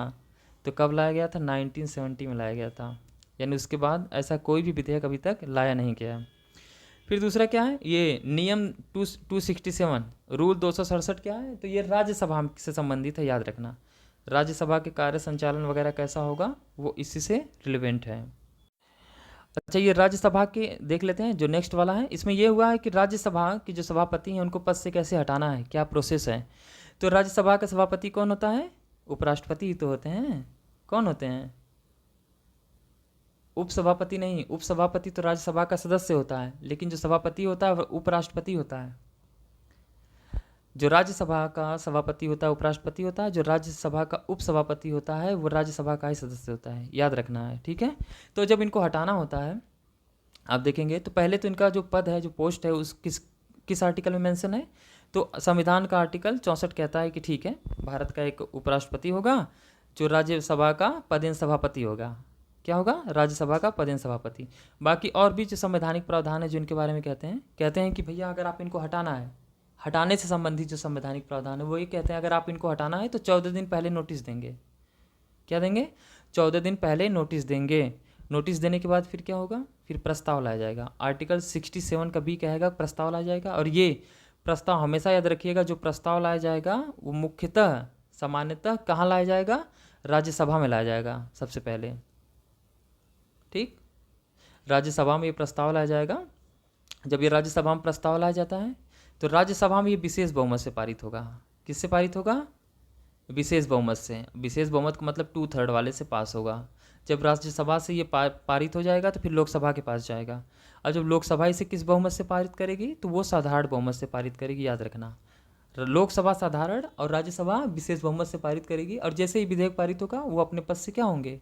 तो कब लाया गया था? 1970 में लाया गया था। यानी उसके बाद ऐसा कोई भी विधेयक अभी तक लाया नहीं गया। फिर दूसरा क्या है, ये नियम 267 रूल 267 क्या है? तो ये राज्यसभा से संबंधित है, याद रखना। राज्यसभा के कार्य संचालन वगैरह कैसा होगा वो इसी से रिलेवेंट है। अच्छा, ये राज्यसभा के देख लेते हैं जो नेक्स्ट वाला है। इसमें ये हुआ है कि राज्यसभा के जो सभापति हैं उनको पद से कैसे हटाना है, क्या प्रोसेस है। तो राज्यसभा का सभापति कौन होता है? उपराष्ट्रपति ही तो होते हैं। कौन होते हैं? उपसभापति नहीं, उपसभापति तो राज्यसभा का सदस्य होता है, लेकिन जो सभापति होता है वह उपराष्ट्रपति होता है। जो राज्यसभा का सभापति होता है उपराष्ट्रपति होता है, जो राज्यसभा का उपसभापति होता है वो राज्यसभा का ही सदस्य होता है, याद रखना है। ठीक है। तो जब इनको हटाना होता है आप देखेंगे तो पहले तो इनका जो पद है, जो पोस्ट है, उस किस आर्टिकल में मेंशन है? तो संविधान का आर्टिकल 64 कहता है कि ठीक है, भारत का एक उपराष्ट्रपति होगा जो राज्यसभा का पदेन सभापति होगा। क्या होगा? राज्यसभा का पदेन सभापति। बाकी और भी जो संवैधानिक प्रावधान है जो इनके बारे में कहते हैं कि भैया अगर आप इनको हटाना है, हटाने से संबंधित जो संवैधानिक प्रावधान है वो ये कहते हैं अगर आप इनको हटाना है तो 14 दिन पहले नोटिस देंगे। क्या देंगे? 14 दिन पहले नोटिस देंगे। नोटिस देने के बाद फिर क्या होगा? फिर प्रस्ताव लाया जाएगा। आर्टिकल 67 का भी कहेगा प्रस्ताव लाया जाएगा। और ये प्रस्ताव हमेशा याद रखिएगा, जो प्रस्ताव लाया जाएगा वो मुख्यतः सामान्यतः कहाँ लाया जाएगा? राज्यसभा में लाया जाएगा सबसे पहले। ठीक, राज्यसभा में ये प्रस्ताव लाया जाएगा। जब ये राज्यसभा में प्रस्ताव लाया जाता है तो राज्यसभा में ये विशेष बहुमत से पारित होगा। किससे पारित होगा? विशेष बहुमत से। विशेष बहुमत का मतलब 2/3 वाले से पास होगा। जब राज्यसभा से ये पारित हो जाएगा तो फिर लोकसभा के पास जाएगा, और जब लोकसभा इसे किस बहुमत से पारित करेगी तो वो साधारण बहुमत से पारित करेगी, याद रखना। लोकसभा साधारण और राज्यसभा विशेष बहुमत से पारित करेगी, और जैसे ही विधेयक पारित होगा वो अपने पद से क्या होंगे?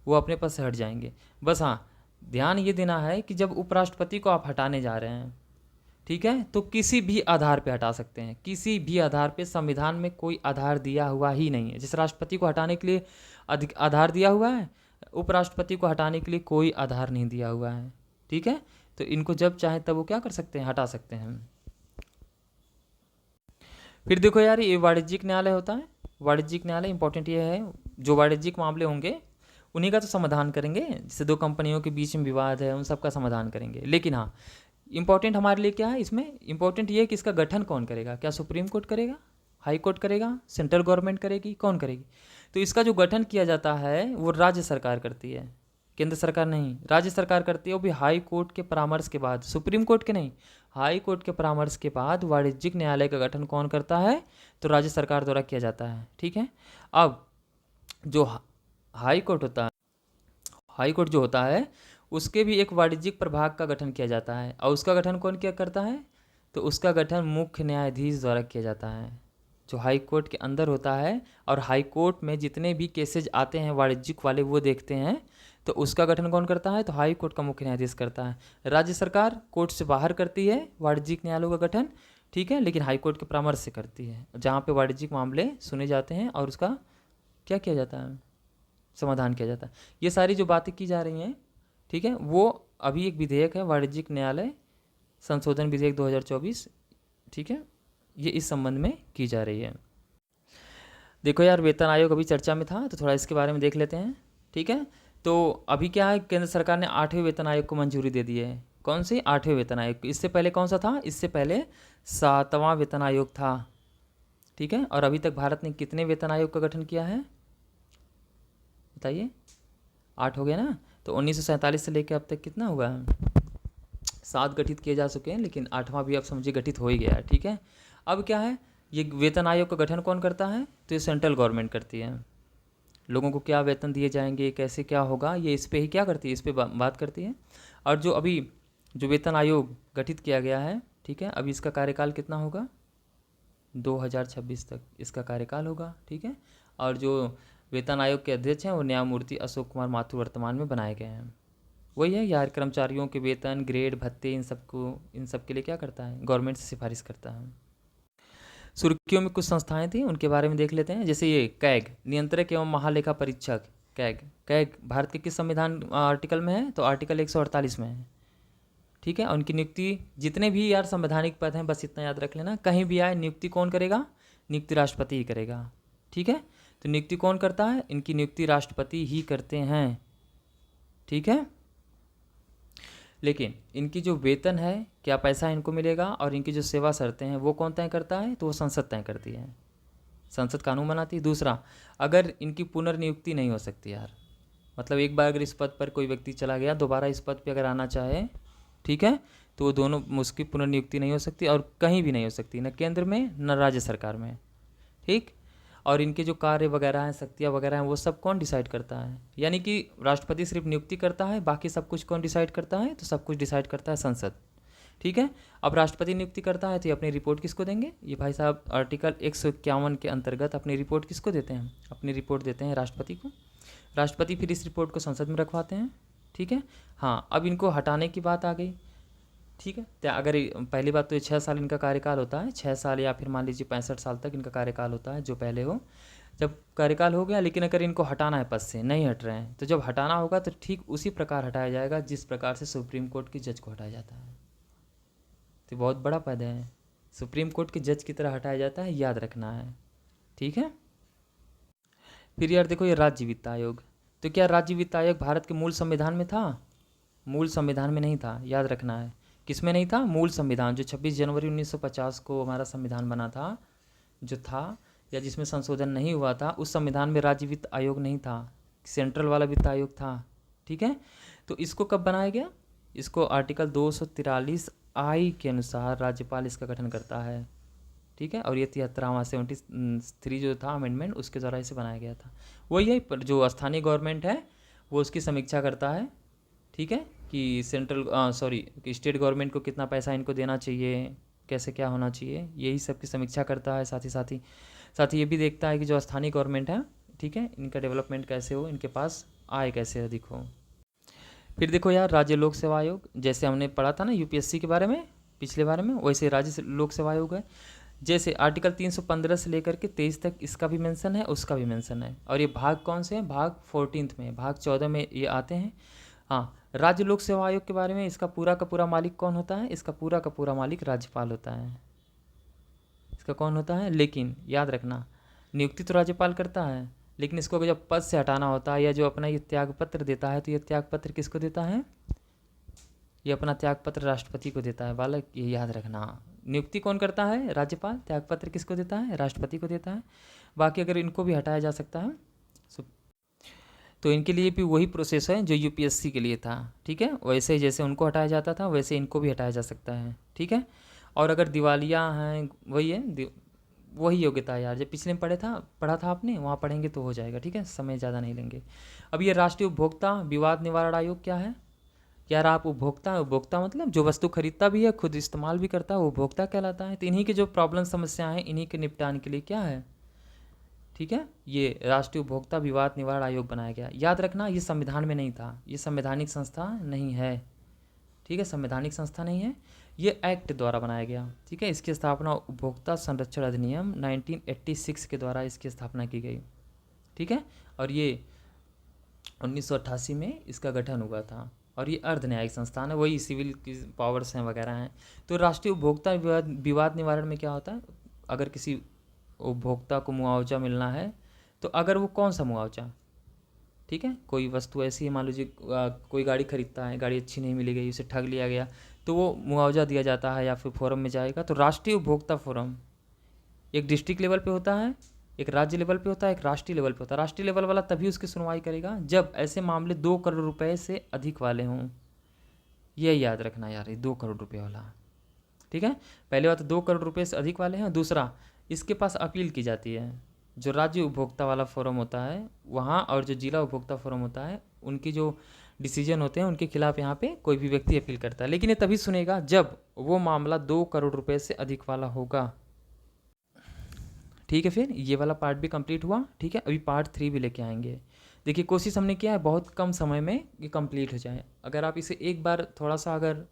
वो अपने पद से हट जाएंगे। बस हाँ, ध्यान ये देना है कि जब उपराष्ट्रपति को आप हटाने जा रहे हैं, ठीक है, तो किसी भी आधार पे हटा सकते हैं, किसी भी आधार पे। संविधान में कोई आधार दिया हुआ ही नहीं है। जिस राष्ट्रपति को हटाने के लिए आधार दिया हुआ है, उपराष्ट्रपति को हटाने के लिए कोई आधार नहीं दिया हुआ है। ठीक है, तो इनको जब चाहे तब वो क्या कर सकते हैं? हटा सकते हैं। फिर देखो यार, ये वाणिज्यिक न्यायालय होता है। वाणिज्यिक न्यायालय इंपॉर्टेंट ये है, जो वाणिज्यिक मामले होंगे उन्हीं का तो समाधान करेंगे। जैसे दो कंपनियों के बीच में विवाद है उन सब का समाधान करेंगे। लेकिन हाँ, इंपॉर्टेंट हमारे लिए क्या है इसमें, इंपॉर्टेंट ये है कि इसका गठन कौन करेगा, क्या सुप्रीम कोर्ट करेगा, हाई कोर्ट करेगा, सेंट्रल गवर्नमेंट करेगी, कौन करेगी। तो इसका जो गठन किया जाता है वो राज्य सरकार करती है, केंद्र सरकार नहीं, राज्य सरकार करती है। वो भी हाई कोर्ट के परामर्श के बाद, सुप्रीम कोर्ट के नहीं, हाई कोर्ट के परामर्श के बाद वाणिज्यिक न्यायालय का गठन कौन करता है, तो राज्य सरकार द्वारा किया जाता है। ठीक है, अब जो हाई कोर्ट होता है, हाई कोर्ट जो होता है उसके भी एक वाणिज्यिक प्रभाग का गठन किया जाता है, और उसका गठन कौन क्या करता है, तो उसका गठन मुख्य न्यायाधीश द्वारा किया जाता है, जो हाई कोर्ट के अंदर होता है। और हाई कोर्ट में जितने भी केसेज आते हैं वाणिज्यिक वाले वो देखते हैं, तो उसका गठन कौन करता है, तो हाई कोर्ट का मुख्य न्यायाधीश करता है। राज्य सरकार कोर्ट से बाहर करती है वाणिज्यिक न्यायालयों का गठन, ठीक है, लेकिन हाई कोर्ट के परामर्श से करती है, जहाँ पे वाणिज्यिक मामले सुने जाते हैं और उसका क्या किया जाता है, समाधान किया जाता है। ये सारी जो बातें की जा रही हैं, ठीक है, वो अभी एक विधेयक है वाणिज्यिक न्यायालय संशोधन विधेयक 2024, ठीक है, ये इस संबंध में की जा रही है। देखो यार, वेतन आयोग अभी चर्चा में था तो थोड़ा इसके बारे में देख लेते हैं। ठीक है, तो अभी क्या है, केंद्र सरकार ने 8वें वेतन आयोग को मंजूरी दे दी है। कौन सी 8वें वेतन आयोग, इससे पहले कौन सा था, इससे पहले 7वां वेतन आयोग था। ठीक है, और अभी तक भारत ने कितने वेतन आयोग का गठन किया है बताइए, 8 हो गया ना। तो 1947 से लेकर अब तक कितना हुआ है, 7 गठित किए जा चुके हैं, लेकिन 8वां भी आप समझिए गठित हो ही गया है। ठीक है, अब क्या है, ये वेतन आयोग का गठन कौन करता है, तो ये सेंट्रल गवर्नमेंट करती है। लोगों को क्या वेतन दिए जाएंगे, कैसे क्या होगा, ये इस पे ही क्या करती है, इस पे बात करती है। और जो अभी जो वेतन आयोग गठित किया गया है, ठीक है, अभी इसका कार्यकाल कितना होगा, 2026 तक इसका कार्यकाल होगा। ठीक है, और जो वेतन आयोग के अध्यक्ष हैं वो न्यायमूर्ति अशोक कुमार माथुर वर्तमान में बनाए गए हैं। वही है यार, कर्मचारियों के वेतन, ग्रेड, भत्ते, इन सब के लिए क्या करता है, गवर्नमेंट से सिफारिश करता है। सुर्खियों में कुछ संस्थाएं थी, उनके बारे में देख लेते हैं। जैसे ये कैग, नियंत्रक एवं महालेखा परीक्षक, कैग कैग भारत के किस संविधान आर्टिकल में है, तो आर्टिकल 148 में है। ठीक है, उनकी नियुक्ति, जितने भी यार संवैधानिक पद हैं बस इतना याद रख लेना, कहीं भी आए नियुक्ति कौन करेगा, नियुक्ति राष्ट्रपति ही करेगा। ठीक है, तो नियुक्ति कौन करता है, इनकी नियुक्ति राष्ट्रपति ही करते हैं। ठीक है, लेकिन इनकी जो वेतन है, क्या पैसा इनको मिलेगा, और इनकी जो सेवा शर्तें हैं वो कौन तय करता है, तो वो संसद तय करती है, संसद कानून बनाती है। दूसरा, अगर इनकी पुनर्नियुक्ति नहीं हो सकती यार, मतलब एक बार अगर इस पद पर कोई व्यक्ति चला गया, दोबारा इस पद पर अगर आना चाहे, ठीक है, तो वो दोनों, उसकी पुनर्नियुक्ति नहीं हो सकती, और कहीं भी नहीं हो सकती, न केंद्र में न राज्य सरकार में। ठीक, और इनके जो कार्य वगैरह हैं, शक्तियाँ वगैरह हैं, वो सब कौन डिसाइड करता है, यानी कि राष्ट्रपति सिर्फ नियुक्ति करता है, बाकी सब कुछ कौन डिसाइड करता है, तो सब कुछ डिसाइड करता है संसद। ठीक है, अब राष्ट्रपति नियुक्ति करता है तो ये अपनी रिपोर्ट किसको देंगे, ये भाई साहब आर्टिकल 151 के अंतर्गत अपनी रिपोर्ट किसको देते हैं, अपनी रिपोर्ट देते हैं राष्ट्रपति को। राष्ट्रपति फिर इस रिपोर्ट को संसद में रखवाते हैं। ठीक है, हाँ, अब इनको हटाने की बात आ गई। ठीक है, तो अगर पहली बात तो ये 6 साल इनका कार्यकाल होता है, 6 साल या फिर मान लीजिए 65 साल तक इनका कार्यकाल होता है, जो पहले हो। जब कार्यकाल हो गया, लेकिन अगर इनको हटाना है पद से, नहीं हट रहे हैं, तो जब हटाना होगा तो ठीक उसी प्रकार हटाया जाएगा जिस प्रकार से सुप्रीम कोर्ट के जज को हटाया जाता है। तो बहुत बड़ा पद है, सुप्रीम कोर्ट के जज की तरह हटाया जाता है, याद रखना है। ठीक है, फिर यार देखो ये राज्य वित्त आयोग, तो क्या राज्य वित्त आयोग भारत के मूल संविधान में था, मूल संविधान में नहीं था, याद रखना है। किस में नहीं था, मूल संविधान, जो 26 जनवरी 1950 को हमारा संविधान बना था, जो था, या जिसमें संशोधन नहीं हुआ था, उस संविधान में राज्य वित्त आयोग नहीं था, सेंट्रल वाला वित्त आयोग था। ठीक है, तो इसको कब बनाया गया, इसको आर्टिकल 243 के अनुसार राज्यपाल इसका गठन करता है। ठीक है, और ये 73वां 73 जो था अमेंडमेंट, उसके द्वारा इसे बनाया गया था। वही है, पर जो स्थानीय गवर्नमेंट है वो उसकी समीक्षा करता है। ठीक है, कि कि स्टेट गवर्नमेंट को कितना पैसा इनको देना चाहिए, कैसे क्या होना चाहिए, यही सब की समीक्षा करता है। साथ ही ये भी देखता है कि जो स्थानीय गवर्नमेंट है, ठीक है, इनका डेवलपमेंट कैसे हो, इनके पास आय कैसे अधिक हो। फिर देखो यार, राज्य लोक सेवा आयोग, जैसे हमने पढ़ा था ना यूपीएससी के बारे में पिछले बारे में, वैसे राज्य लोक सेवा आयोग है। जैसे आर्टिकल 315 से लेकर के 23 तक इसका भी मेंशन है, उसका भी मेंशन है। और ये भाग कौन से हैं, भाग 14 में, भाग 14 में ये आते हैं। हाँ, राज्य लोक सेवा आयोग के बारे में, इसका पूरा का पूरा मालिक कौन होता है, इसका पूरा का पूरा मालिक राज्यपाल होता है। इसका कौन होता है, लेकिन याद रखना, नियुक्ति तो राज्यपाल करता है, लेकिन इसको अगर जब पद से हटाना होता है या जो अपना ये त्यागपत्र देता है, तो ये त्यागपत्र किसको देता है, ये अपना त्यागपत्र राष्ट्रपति को देता है बालक, ये याद रखना। नियुक्ति कौन करता है? राज्यपाल। त्यागपत्र किसको देता है? राष्ट्रपति को देता है। बाकी अगर इनको भी हटाया जा सकता है तो इनके लिए भी वही प्रोसेस है जो यूपीएससी के लिए था, ठीक है। वैसे ही जैसे उनको हटाया जाता था वैसे इनको भी हटाया जा सकता है, ठीक है। और अगर दिवालिया हैं, वही है वही योग्यता है यार, जब पिछले में पढ़ा था आपने, वहाँ पढ़ेंगे तो हो जाएगा, ठीक है। समय ज़्यादा नहीं लेंगे। अब ये राष्ट्रीय उपभोक्ता विवाद निवारण आयोग क्या है यार? आप उपभोक्ता, उपभोक्ता मतलब जो वस्तु खरीदता भी है, खुद इस्तेमाल भी करता है, वो उपभोक्ता कहलाता है। तो इन्हीं के जो प्रॉब्लम समस्याएं हैं, इन्हीं के निपटान के लिए क्या है, ठीक है, ये राष्ट्रीय उपभोक्ता विवाद निवारण आयोग बनाया गया। याद रखना ये संविधान में नहीं था, ये संवैधानिक संस्था नहीं है, ठीक है, संवैधानिक संस्था नहीं है, ये एक्ट द्वारा बनाया गया, ठीक है। इसकी स्थापना उपभोक्ता संरक्षण अधिनियम 1986 के द्वारा इसकी स्थापना की गई, ठीक है। और ये 1988 में इसका गठन हुआ था। और ये अर्ध न्यायिक संस्थान है, वही सिविल की पावर्स हैं वगैरह हैं। तो राष्ट्रीय उपभोक्ता विवाद निवारण में क्या होता है? अगर किसी उपभोक्ता को मुआवजा मिलना है तो अगर वो कौन सा मुआवजा, ठीक है, कोई वस्तु ऐसी है, मान लीजिए कोई गाड़ी खरीदता है, गाड़ी अच्छी नहीं मिली गई, उसे ठग लिया गया, तो वो मुआवजा दिया जाता है या फिर फोरम में जाएगा। तो राष्ट्रीय उपभोक्ता फोरम एक डिस्ट्रिक्ट लेवल पे होता है, एक राज्य लेवल पे होता है, एक राष्ट्रीय लेवल पे होता है। राष्ट्रीय लेवल वाला तभी उसकी सुनवाई करेगा जब ऐसे मामले 2 करोड़ रुपए से अधिक वाले हों। ये याद रखना यार, ये 2 करोड़ रुपए वाला, ठीक है। पहले बात 2 करोड़ रुपए से अधिक वाले हैं। दूसरा, इसके पास अपील की जाती है। जो राज्य उपभोक्ता वाला फोरम होता है वहाँ, और जो जिला उपभोक्ता फोरम होता है, उनकी जो डिसीजन होते हैं उनके खिलाफ यहाँ पे कोई भी व्यक्ति अपील करता है। लेकिन ये तभी सुनेगा जब वो मामला 2 करोड़ रुपए से अधिक वाला होगा, ठीक है। फिर ये वाला पार्ट भी कंप्लीट हुआ, ठीक है। अभी पार्ट 3 भी लेके आएंगे। देखिए कोशिश हमने किया है बहुत कम समय में ये कंप्लीट हो जाए। अगर आप इसे एक बार थोड़ा सा अगर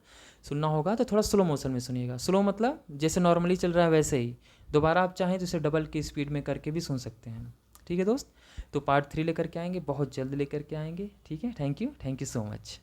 सुनना होगा तो थोड़ा स्लो मोशन में सुनिएगा। स्लो मतलब जैसे नॉर्मली चल रहा है वैसे ही। दोबारा आप चाहें तो इसे डबल की स्पीड में करके भी सुन सकते हैं, ठीक है दोस्त। तो पार्ट 3 लेकर के आएंगे, बहुत जल्द लेकर के आएंगे, ठीक है। Thank you so much.